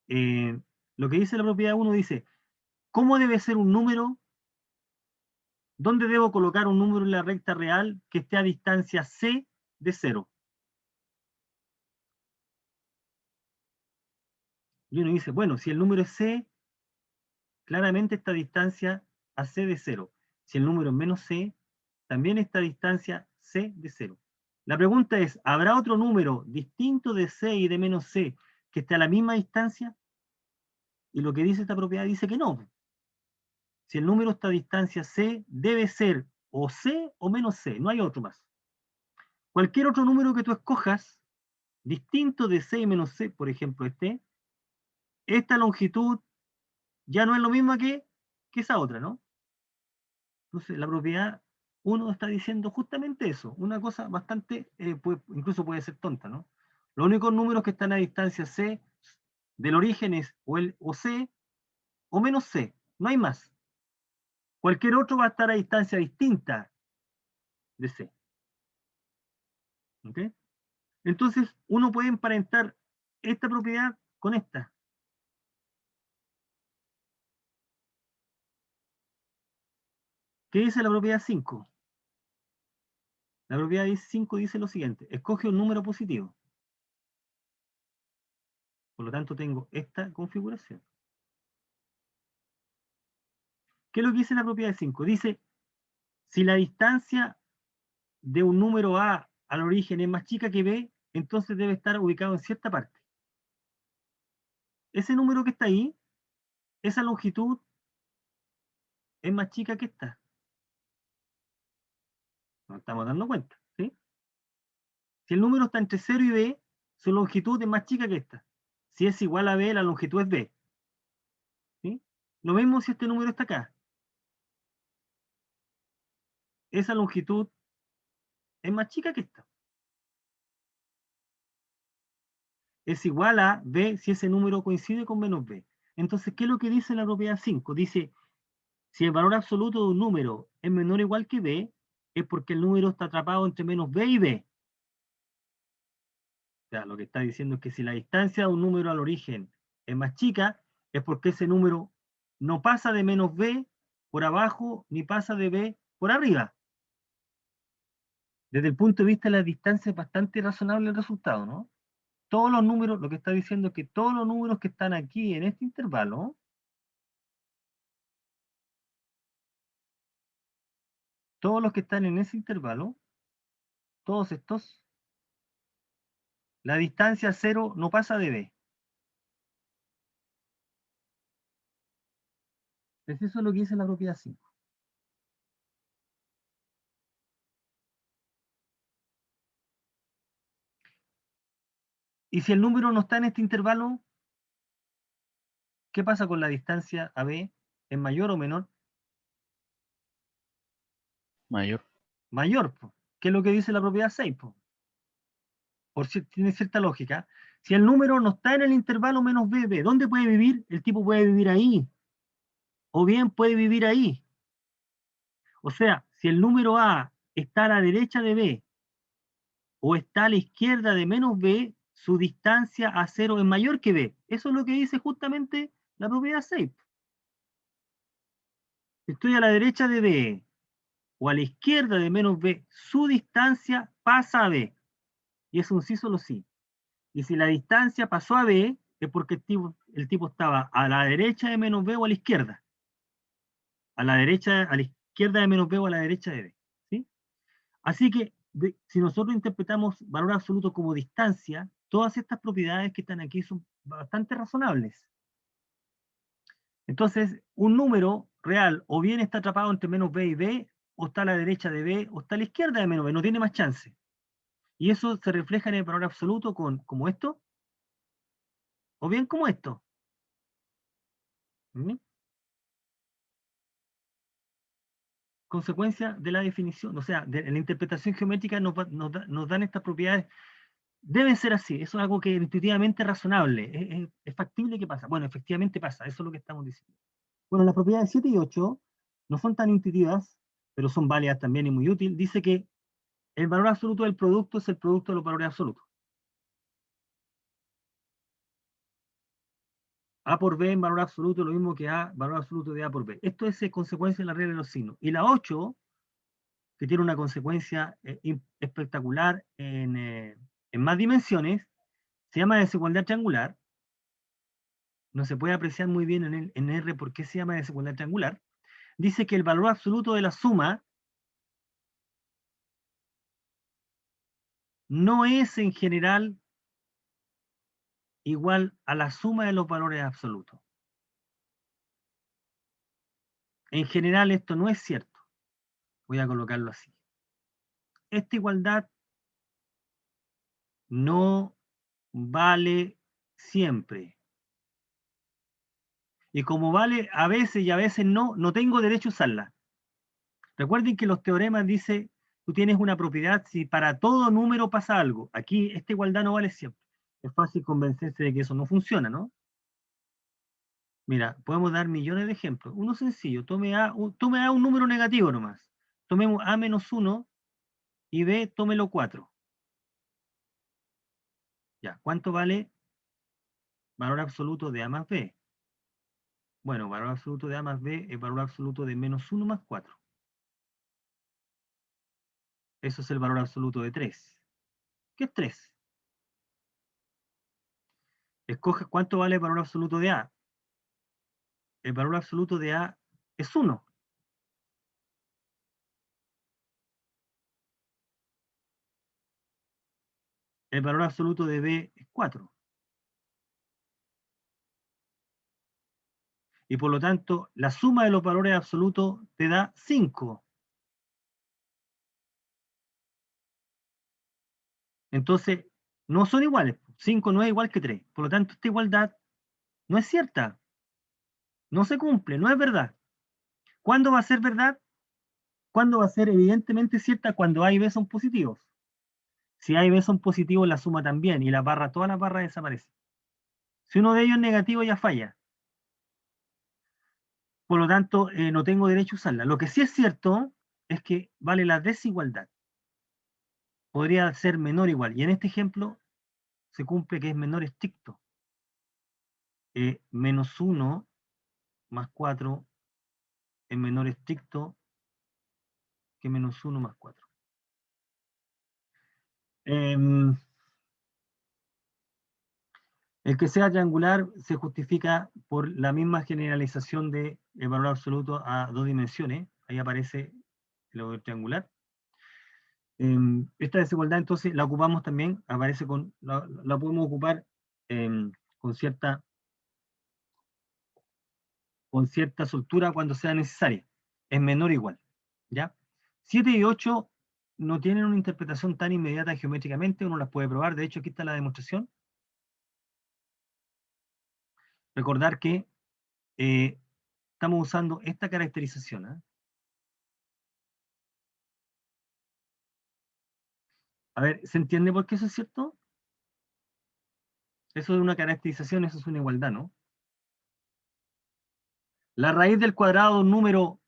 lo que dice la propiedad 1 dice, ¿cómo debe ser un número? ¿Dónde debo colocar un número en la recta real que esté a distancia C de 0? Y uno dice, bueno, si el número es C, claramente esta distancia a C de 0. Si el número es menos C, también esta distancia C de 0. La pregunta es, ¿habrá otro número distinto de C y de menos C que esté a la misma distancia? Y lo que dice esta propiedad dice que no. Si el número está a distancia C, debe ser o C o menos C, no hay otro más. Cualquier otro número que tú escojas, distinto de C y menos C, por ejemplo esta longitud ya no es lo mismo que esa otra, ¿no? Entonces, la propiedad 1 está diciendo justamente eso, una cosa bastante, incluso puede ser tonta, ¿no? Los únicos números que están a distancia C del origen es o C o menos C, no hay más. Cualquier otro va a estar a distancia distinta de C. ¿Ok? Entonces, uno puede emparentar esta propiedad con esta. ¿Qué dice la propiedad 5? La propiedad 5 dice lo siguiente: escoge un número positivo. Por lo tanto, tengo esta configuración. ¿Qué es lo que dice la propiedad 5? Dice, si la distancia de un número A al origen es más chica que B, entonces debe estar ubicado en cierta parte. Ese número que está ahí, esa longitud es más chica que esta. Nos estamos dando cuenta, ¿sí? Si el número está entre 0 y B, su longitud es más chica que esta. Si es igual a B, la longitud es B. ¿Sí? Lo mismo si este número está acá. Esa longitud es más chica que esta. Es igual a B si ese número coincide con menos B. Entonces, ¿qué es lo que dice la propiedad 5? Dice, si el valor absoluto de un número es menor o igual que B, es porque el número está atrapado entre menos B y B. O sea, lo que está diciendo es que si la distancia de un número al origen es más chica, es porque ese número no pasa de menos B por abajo, ni pasa de B por arriba. Desde el punto de vista de la distancia es bastante razonable el resultado, ¿no? Todos los números, lo que está diciendo es que todos los números que están aquí en este intervalo, todos los que están en ese intervalo, todos estos, la distancia 0 no pasa de B. Es eso lo que dice la propiedad 5. Y si el número no está en este intervalo, ¿qué pasa con la distancia a B? ¿Es mayor o menor? Mayor. Mayor, po. ¿Qué es lo que dice la propiedad 6? Po? Tiene cierta lógica. Si el número no está en el intervalo menos B, B, ¿dónde puede vivir? El tipo puede vivir ahí. O bien puede vivir ahí. O sea, si el número A está a la derecha de B o está a la izquierda de menos B, su distancia a 0 es mayor que B. Eso es lo que dice justamente la propiedad 6. Si estoy a la derecha de B o a la izquierda de menos B, su distancia pasa a B. Y es un sí solo sí. Y si la distancia pasó a B, es porque el tipo estaba a la derecha de menos B o a la izquierda. A la derecha, a la izquierda de menos B o a la derecha de B. ¿Sí? Así que si nosotros interpretamos valor absoluto como distancia, todas estas propiedades que están aquí son bastante razonables. Entonces, un número real o bien está atrapado entre menos B y B, o está a la derecha de B, o está a la izquierda de menos B, no tiene más chance. Y eso se refleja en el valor absoluto como esto, o bien como esto. ¿Mm? Consecuencia de la definición, o sea, de la interpretación geométrica nos dan estas propiedades. Debe ser así, eso es algo que intuitivamente es razonable, es factible que pasa. Bueno, efectivamente pasa, eso es lo que estamos diciendo. Bueno, las propiedades 7 y 8 no son tan intuitivas, pero son válidas también y muy útiles. Dice que el valor absoluto del producto es el producto de los valores absolutos. A por B en valor absoluto es lo mismo que A, valor absoluto de A por B. Esto es consecuencia de la regla de los signos. Y la 8, que tiene una consecuencia espectacular en más dimensiones, se llama desigualdad triangular. No se puede apreciar muy bien en R por qué se llama desigualdad triangular. Dice que el valor absoluto de la suma no es en general igual a la suma de los valores absolutos. En general esto no es cierto. Voy a colocarlo así. Esta igualdad no vale siempre. Y como vale a veces y a veces no, no tengo derecho a usarla. Recuerden que los teoremas dicen, tú tienes una propiedad si para todo número pasa algo. Aquí esta igualdad no vale siempre. Es fácil convencerse de que eso no funciona, ¿no? Mira, podemos dar millones de ejemplos. Uno sencillo, tome A un número negativo nomás. Tomemos A menos 1 y B, tómelo 4. Ya, ¿cuánto vale valor absoluto de A más B? Bueno, valor absoluto de A más B es valor absoluto de menos 1 más 4. Eso es el valor absoluto de 3. ¿Qué es 3? Escoge cuánto vale el valor absoluto de A. El valor absoluto de A es 1. El valor absoluto de B es 4. Y por lo tanto, la suma de los valores absolutos te da 5. Entonces, no son iguales. 5 no es igual que 3. Por lo tanto, esta igualdad no es cierta. No se cumple, no es verdad. ¿Cuándo va a ser verdad? ¿Cuándo va a ser evidentemente cierta? Cuando A y B son positivos. Si A y B son positivos, la suma también, y todas las barras desaparecen. Si uno de ellos es negativo, ya falla. Por lo tanto, no tengo derecho a usarla. Lo que sí es cierto es que vale la desigualdad. Podría ser menor o igual. Y en este ejemplo se cumple que es menor estricto. Menos 1 más 4 es menor estricto que menos 1 más 4. El que sea triangular se justifica por la misma generalización del valor absoluto a 2 dimensiones. Ahí aparece lo triangular. Esta desigualdad entonces la ocupamos también, aparece la podemos ocupar con cierta soltura cuando sea necesaria. Es menor o igual. ¿Ya? 7 y 8 no tienen una interpretación tan inmediata geométricamente, uno las puede probar, de hecho aquí está la demostración. Recordar que estamos usando esta caracterización. ¿Eh? A ver, ¿se entiende por qué eso es cierto? Eso es una caracterización, eso es una igualdad, ¿no? La raíz del cuadrado de un número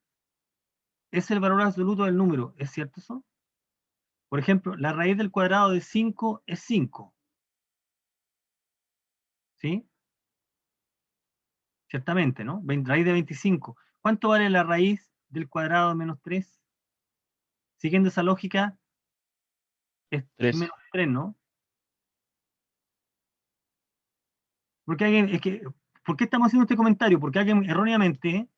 es el valor absoluto del número, ¿es cierto eso? Por ejemplo, la raíz del cuadrado de 5 es 5. ¿Sí? Ciertamente, ¿no? Raíz de 25. ¿Cuánto vale la raíz del cuadrado de menos 3? Siguiendo esa lógica, es 3. menos 3, ¿no? Porque ¿por qué estamos haciendo este comentario? Porque alguien erróneamente,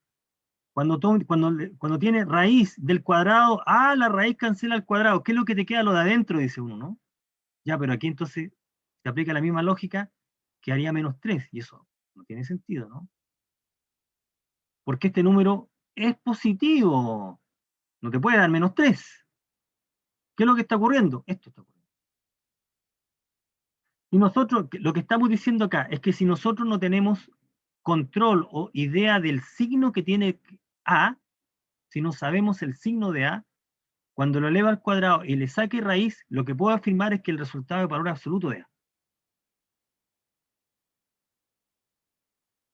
cuando tiene raíz del cuadrado, la raíz cancela el cuadrado. ¿Qué es lo que te queda lo de adentro? Dice uno, ¿no? Ya, pero aquí entonces se aplica la misma lógica que haría menos 3, y eso no tiene sentido, ¿no? Porque este número es positivo, no te puede dar menos 3. ¿Qué es lo que está ocurriendo? Esto está ocurriendo. Y nosotros, lo que estamos diciendo acá es que si nosotros no tenemos control o idea del signo que tiene A, si no sabemos el signo de A, cuando lo eleva al cuadrado y le saque raíz, lo que puedo afirmar es que el resultado es valor absoluto de A.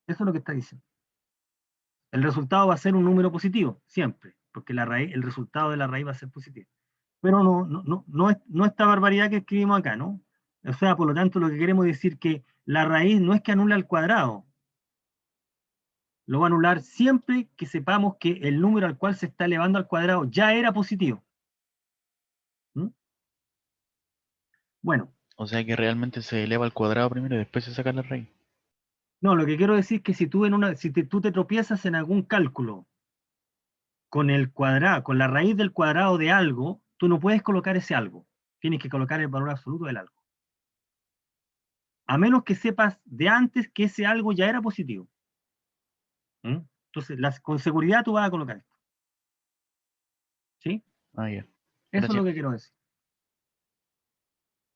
Eso es lo que está diciendo. El resultado va a ser un número positivo, siempre, porque el resultado de la raíz va a ser positivo. Pero no esta barbaridad que escribimos acá, ¿no? O sea, por lo tanto, lo que queremos decir que la raíz no es que anula al cuadrado, lo va a anular siempre que sepamos que el número al cual se está elevando al cuadrado ya era positivo. ¿Mm? Bueno, O sea que realmente se eleva al cuadrado primero y después se saca la raíz. no, lo que quiero decir es que si tú te tropiezas en algún cálculo con el cuadrado, con la raíz del cuadrado de algo, tú no puedes colocar ese algo. Tienes que colocar el valor absoluto del algo. A menos que sepas de antes que ese algo ya era positivo. ¿Mm? Entonces, con seguridad tú vas a colocar esto. ¿Sí? Ah, ya. Eso es Gracias. lo que quiero decir.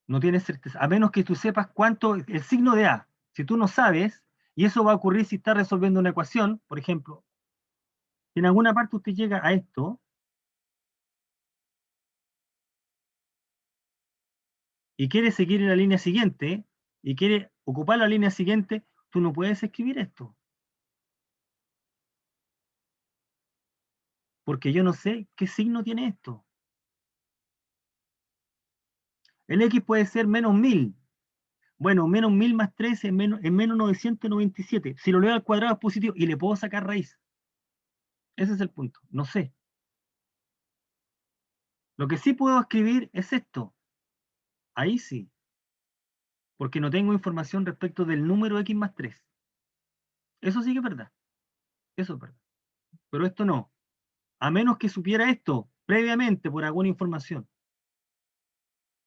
No tienes certeza. A menos que tú sepas cuánto, el signo de A. Si tú no sabes, Y eso va a ocurrir si está resolviendo una ecuación, por ejemplo. Si en alguna parte usted llega a esto, y quiere seguir en la línea siguiente, y quiere ocupar la línea siguiente, tú no puedes escribir esto. Porque yo no sé qué signo tiene esto. El X puede ser menos 1000. Bueno, menos 1000 más 13 es menos 997. Si lo leo al cuadrado es positivo y le puedo sacar raíz. Ese es el punto. No sé. Lo que sí puedo escribir es esto. Ahí sí. Porque no tengo información respecto del número X más 3. Eso sí que es verdad. Eso es verdad. Pero esto no. A menos que supiera esto previamente por alguna información.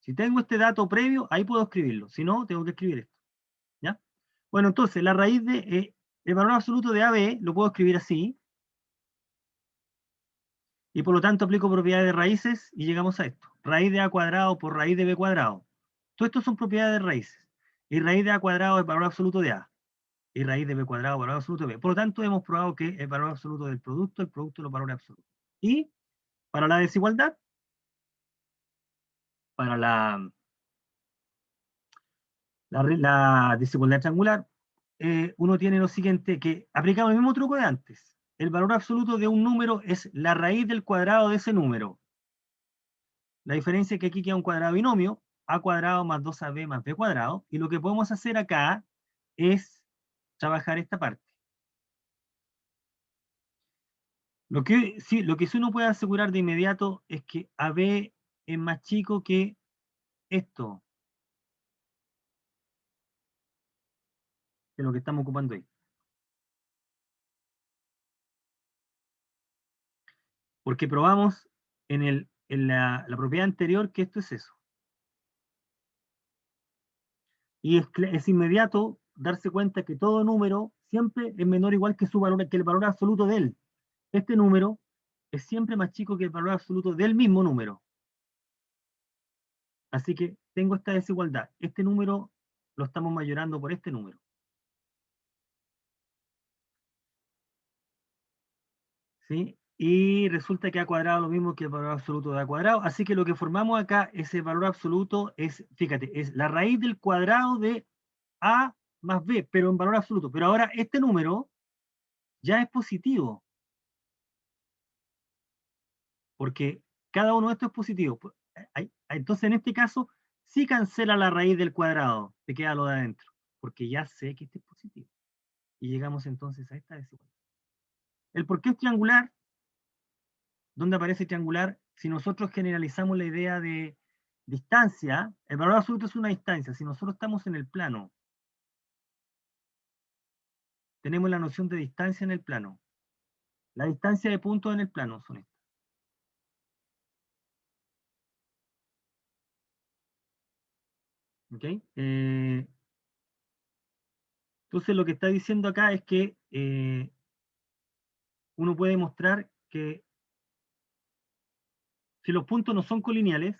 Si tengo este dato previo, ahí puedo escribirlo. Si no, tengo que escribir esto. ¿Ya? Bueno, entonces, la raíz de el valor absoluto de AB lo puedo escribir así. Y por lo tanto aplico propiedades de raíces y llegamos a esto. Raíz de A cuadrado por raíz de B cuadrado. Todo esto son propiedades de raíces. Y raíz de A cuadrado es valor absoluto de A. Y raíz de B cuadrado valor absoluto de B. Por lo tanto, hemos probado que el valor absoluto del producto, el producto de los valores absolutos. Y para la desigualdad, para la desigualdad triangular, uno tiene lo siguiente, que aplicamos el mismo truco de antes. El valor absoluto de un número es la raíz del cuadrado de ese número. La diferencia es que aquí queda un cuadrado binomio, a cuadrado más 2ab más b cuadrado, y lo que podemos hacer acá es trabajar esta parte. Lo que sí uno puede asegurar de inmediato es que AB es más chico que esto, que lo que estamos ocupando ahí. Porque probamos en la propiedad anterior que esto es eso. Y es inmediato darse cuenta que todo número siempre es menor o igual que que el valor absoluto de él. Este número es siempre más chico que el valor absoluto del mismo número. Así que tengo esta desigualdad. Este número lo estamos mayorando por este número. ¿Sí? Y resulta que A cuadrado es lo mismo que el valor absoluto de A cuadrado. Así que lo que formamos acá, ese valor absoluto es, fíjate, es la raíz del cuadrado de A más B, pero en valor absoluto. Pero ahora este número ya es positivo. Porque cada uno de estos es positivo. Entonces en este caso sí cancela la raíz del cuadrado, te queda lo de adentro, porque ya sé que este es positivo. Y llegamos entonces a esta desigualdad. El por qué es triangular, ¿dónde aparece triangular? Si nosotros generalizamos la idea de distancia, el valor absoluto es una distancia. Si nosotros estamos en el plano, tenemos la noción de distancia en el plano. La distancia de puntos en el plano son estas. ¿Ok? Entonces lo que está diciendo acá es que uno puede mostrar que si los puntos no son colineales,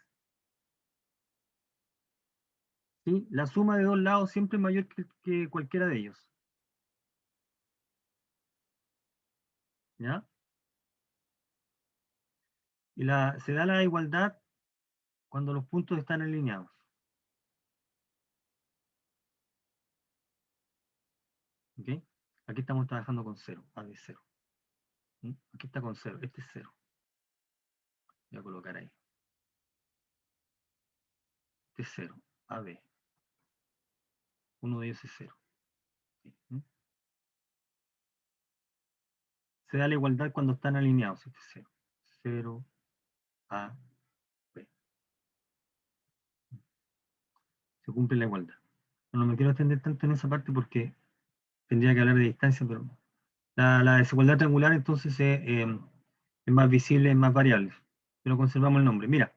¿sí? La suma de dos lados siempre es mayor que cualquiera de ellos. ¿Ya? Y se da la igualdad cuando los puntos están alineados. ¿Ok? Aquí estamos trabajando con 0, A de 0. ¿Mm? Aquí está con 0, este es 0. Voy a colocar ahí. Este es 0, AB. Uno de ellos es 0. ¿Mm? Se da la igualdad cuando están alineados. Este es 0. 0, A, B. Se cumple la igualdad. No me quiero extender tanto en esa parte porque tendría que hablar de distancia, pero la desigualdad triangular entonces es más visible, es más variable. Pero conservamos el nombre. Mira,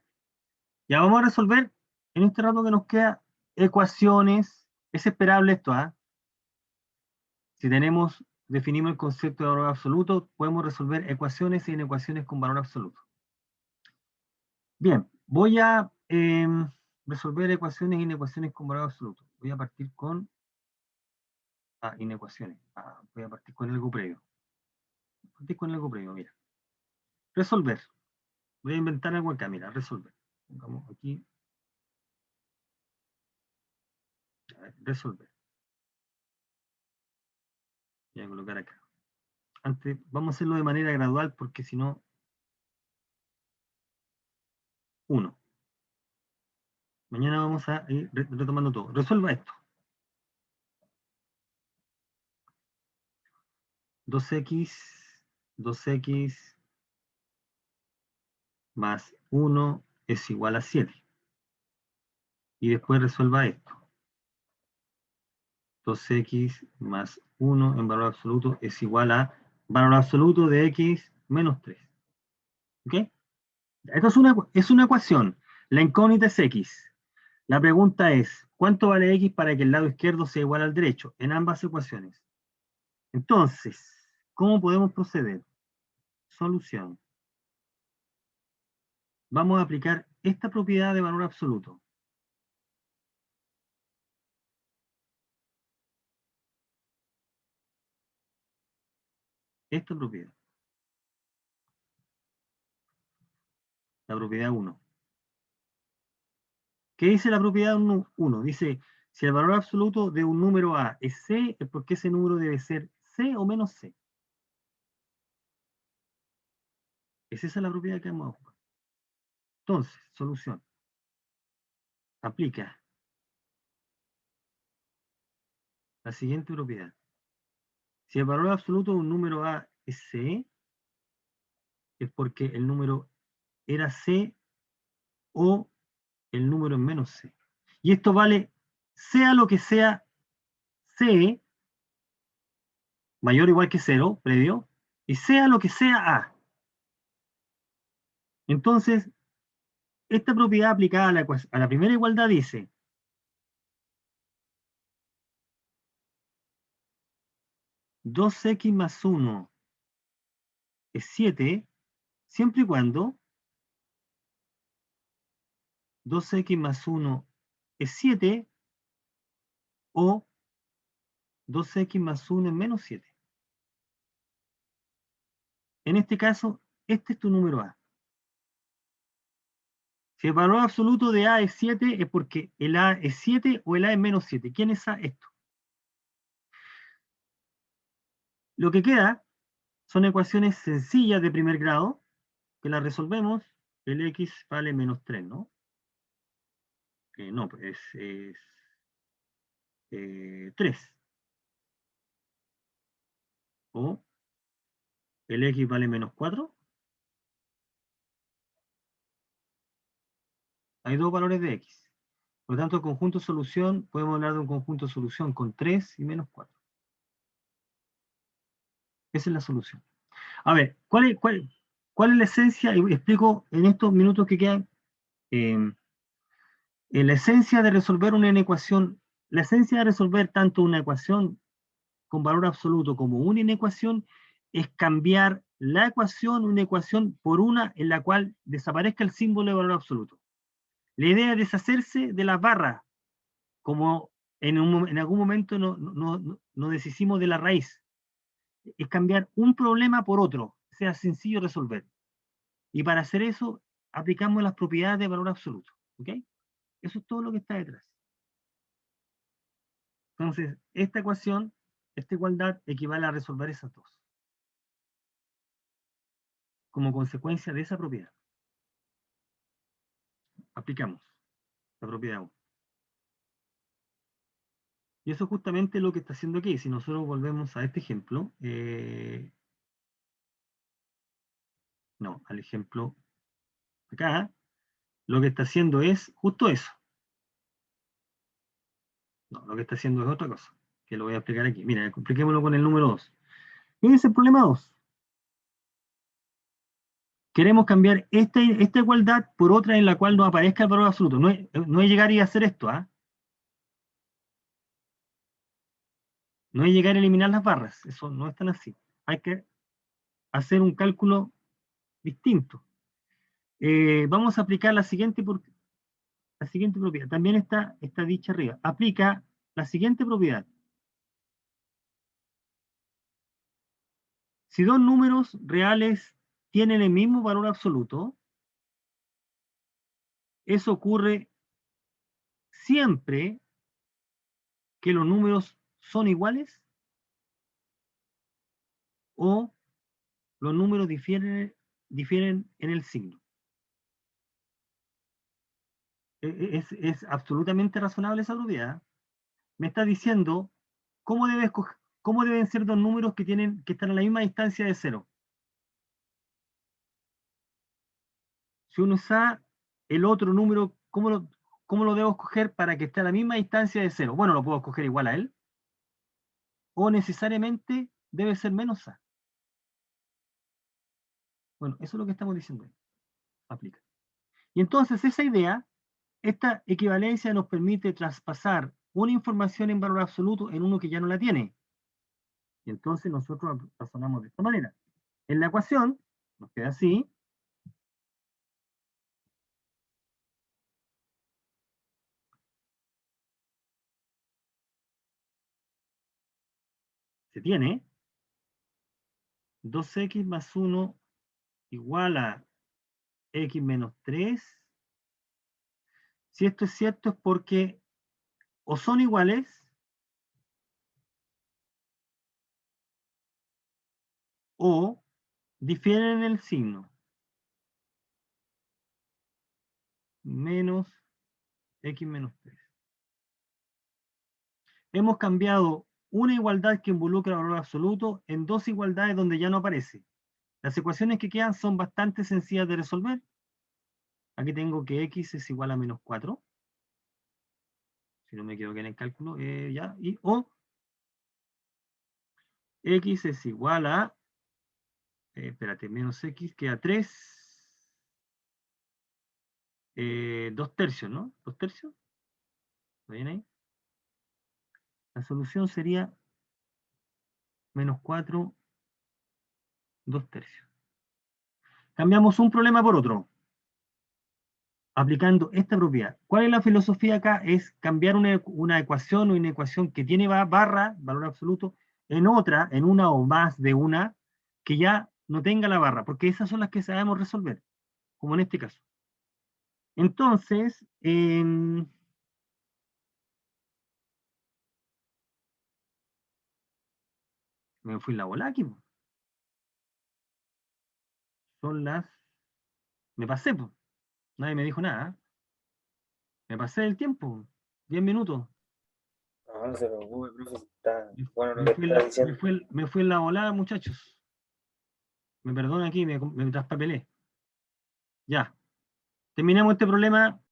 ya vamos a resolver en este rato que nos queda ecuaciones. Es esperable esto, ¿ah? Si definimos el concepto de valor absoluto, podemos resolver ecuaciones y inecuaciones con valor absoluto. Bien, voy a resolver ecuaciones y inecuaciones con valor absoluto. Voy a partir con inecuaciones. Voy a partir con algo previo. Mira. Resolver. Voy a inventar algo acá, mira, resolver. Pongamos aquí. A ver, resolver. Voy a colocar acá. Antes, vamos a hacerlo de manera gradual porque si no... 1. Mañana vamos a ir retomando todo. Resuelva esto. 2x más 1 es igual a 7. Y después resuelva esto. 2x más 1 en valor absoluto es igual a valor absoluto de x menos 3. ¿Ok? Esto es una ecuación. La incógnita es x. La pregunta es, ¿cuánto vale x para que el lado izquierdo sea igual al derecho? En ambas ecuaciones. Entonces, ¿cómo podemos proceder? Solución. Vamos a aplicar esta propiedad de valor absoluto. Esta propiedad. La propiedad 1. ¿Qué dice la propiedad 1? Dice, si el valor absoluto de un número A es C, es porque ese número debe ser C o menos C. Es esa la propiedad que vamos a buscar. Entonces, solución. Aplica la siguiente propiedad. Si el valor absoluto de un número A es C, es porque el número era C o el número es menos C. Y esto vale, sea lo que sea C, mayor o igual que 0, previo, y sea lo que sea A. Entonces, esta propiedad aplicada a la primera igualdad dice 2x más 1 es 7, siempre y cuando 2x más 1 es 7 o 2x más 1 es menos 7. En este caso, este es tu número A. Si el valor absoluto de A es 7, es porque el A es 7 o el A es menos 7. ¿Quién es A? Esto. Lo que queda son ecuaciones sencillas de primer grado, que las resolvemos. El X vale menos 3, ¿no? No, pues es 3. O el X vale menos 4. Hay dos valores de X. Por lo tanto, el conjunto solución, podemos hablar de un conjunto solución con 3 y menos 4. Esa es la solución. A ver, ¿cuál es la esencia? Y explico en estos minutos que quedan. La esencia de resolver una inecuación, la esencia de resolver tanto una ecuación con valor absoluto como una inecuación es cambiar la ecuación, una ecuación, por una en la cual desaparezca el símbolo de valor absoluto. La idea es deshacerse de las barras, como en algún momento no deshicimos de la raíz. Es cambiar un problema por otro, sea sencillo resolver. Y para hacer eso, aplicamos las propiedades de valor absoluto. ¿Ok? Eso es todo lo que está detrás. Entonces, esta ecuación, esta igualdad, equivale a resolver esas dos. Como consecuencia de esa propiedad. Aplicamos la propiedad 1. Y eso es justamente lo que está haciendo aquí. Si nosotros volvemos a este ejemplo, no, al ejemplo acá, lo que está haciendo es justo eso. No, lo que está haciendo es otra cosa, que lo voy a explicar aquí. Mira, expliquémoslo con el número 2. Fíjense el problema 2. Queremos cambiar esta igualdad por otra en la cual no aparezca el valor absoluto. No es llegar y hacer esto, ¿ah? No es llegar a eliminar las barras. Eso no es tan así. Hay que hacer un cálculo distinto. Vamos a aplicar la siguiente propiedad. También está dicha arriba. Aplica la siguiente propiedad. Si dos números reales tienen el mismo valor absoluto, eso ocurre siempre que los números son iguales o los números difieren en el signo. Es absolutamente razonable esa propiedad. Me está diciendo cómo deben ser dos números que están a la misma distancia de cero. Si uno usa el otro número, ¿cómo lo debo escoger para que esté a la misma distancia de cero? Bueno, lo puedo escoger igual a él. O necesariamente debe ser menos a. Bueno, eso es lo que estamos diciendo. Aplica. Y entonces esa idea, esta equivalencia nos permite traspasar una información en valor absoluto en uno que ya no la tiene. Y entonces nosotros razonamos de esta manera. En la ecuación, nos queda así. Se tiene 2x más 1 igual a x menos 3. Si esto es cierto es porque o son iguales o difieren en el signo. Menos x menos 3. Hemos cambiado una igualdad que involucra valor absoluto en dos igualdades donde ya no aparece. Las ecuaciones que quedan son bastante sencillas de resolver. Aquí tengo que x es igual a menos 4. Si no me equivoqué en el cálculo, ya. O x es igual a, espérate, menos x queda 3, 2 tercios, ¿no? 2 tercios. ¿Lo ven ahí? La solución sería menos 4, 2 tercios. Cambiamos un problema por otro, aplicando esta propiedad. ¿Cuál es la filosofía acá? Es cambiar una ecuación o una ecuación que tiene barra, valor absoluto, en otra, en una o más de una, que ya no tenga la barra, porque esas son las que sabemos resolver, como en este caso. Entonces, me fui la bola aquí. Son las... Me pasé, pues. Nadie me dijo nada. Me pasé del tiempo. 10 minutos. No, no se preocupe, profe, está Me, bueno lo me que fui, está diciendo. me fui en la volada, muchachos. Me perdonan aquí, me traspapelé. Ya. Terminamos este problema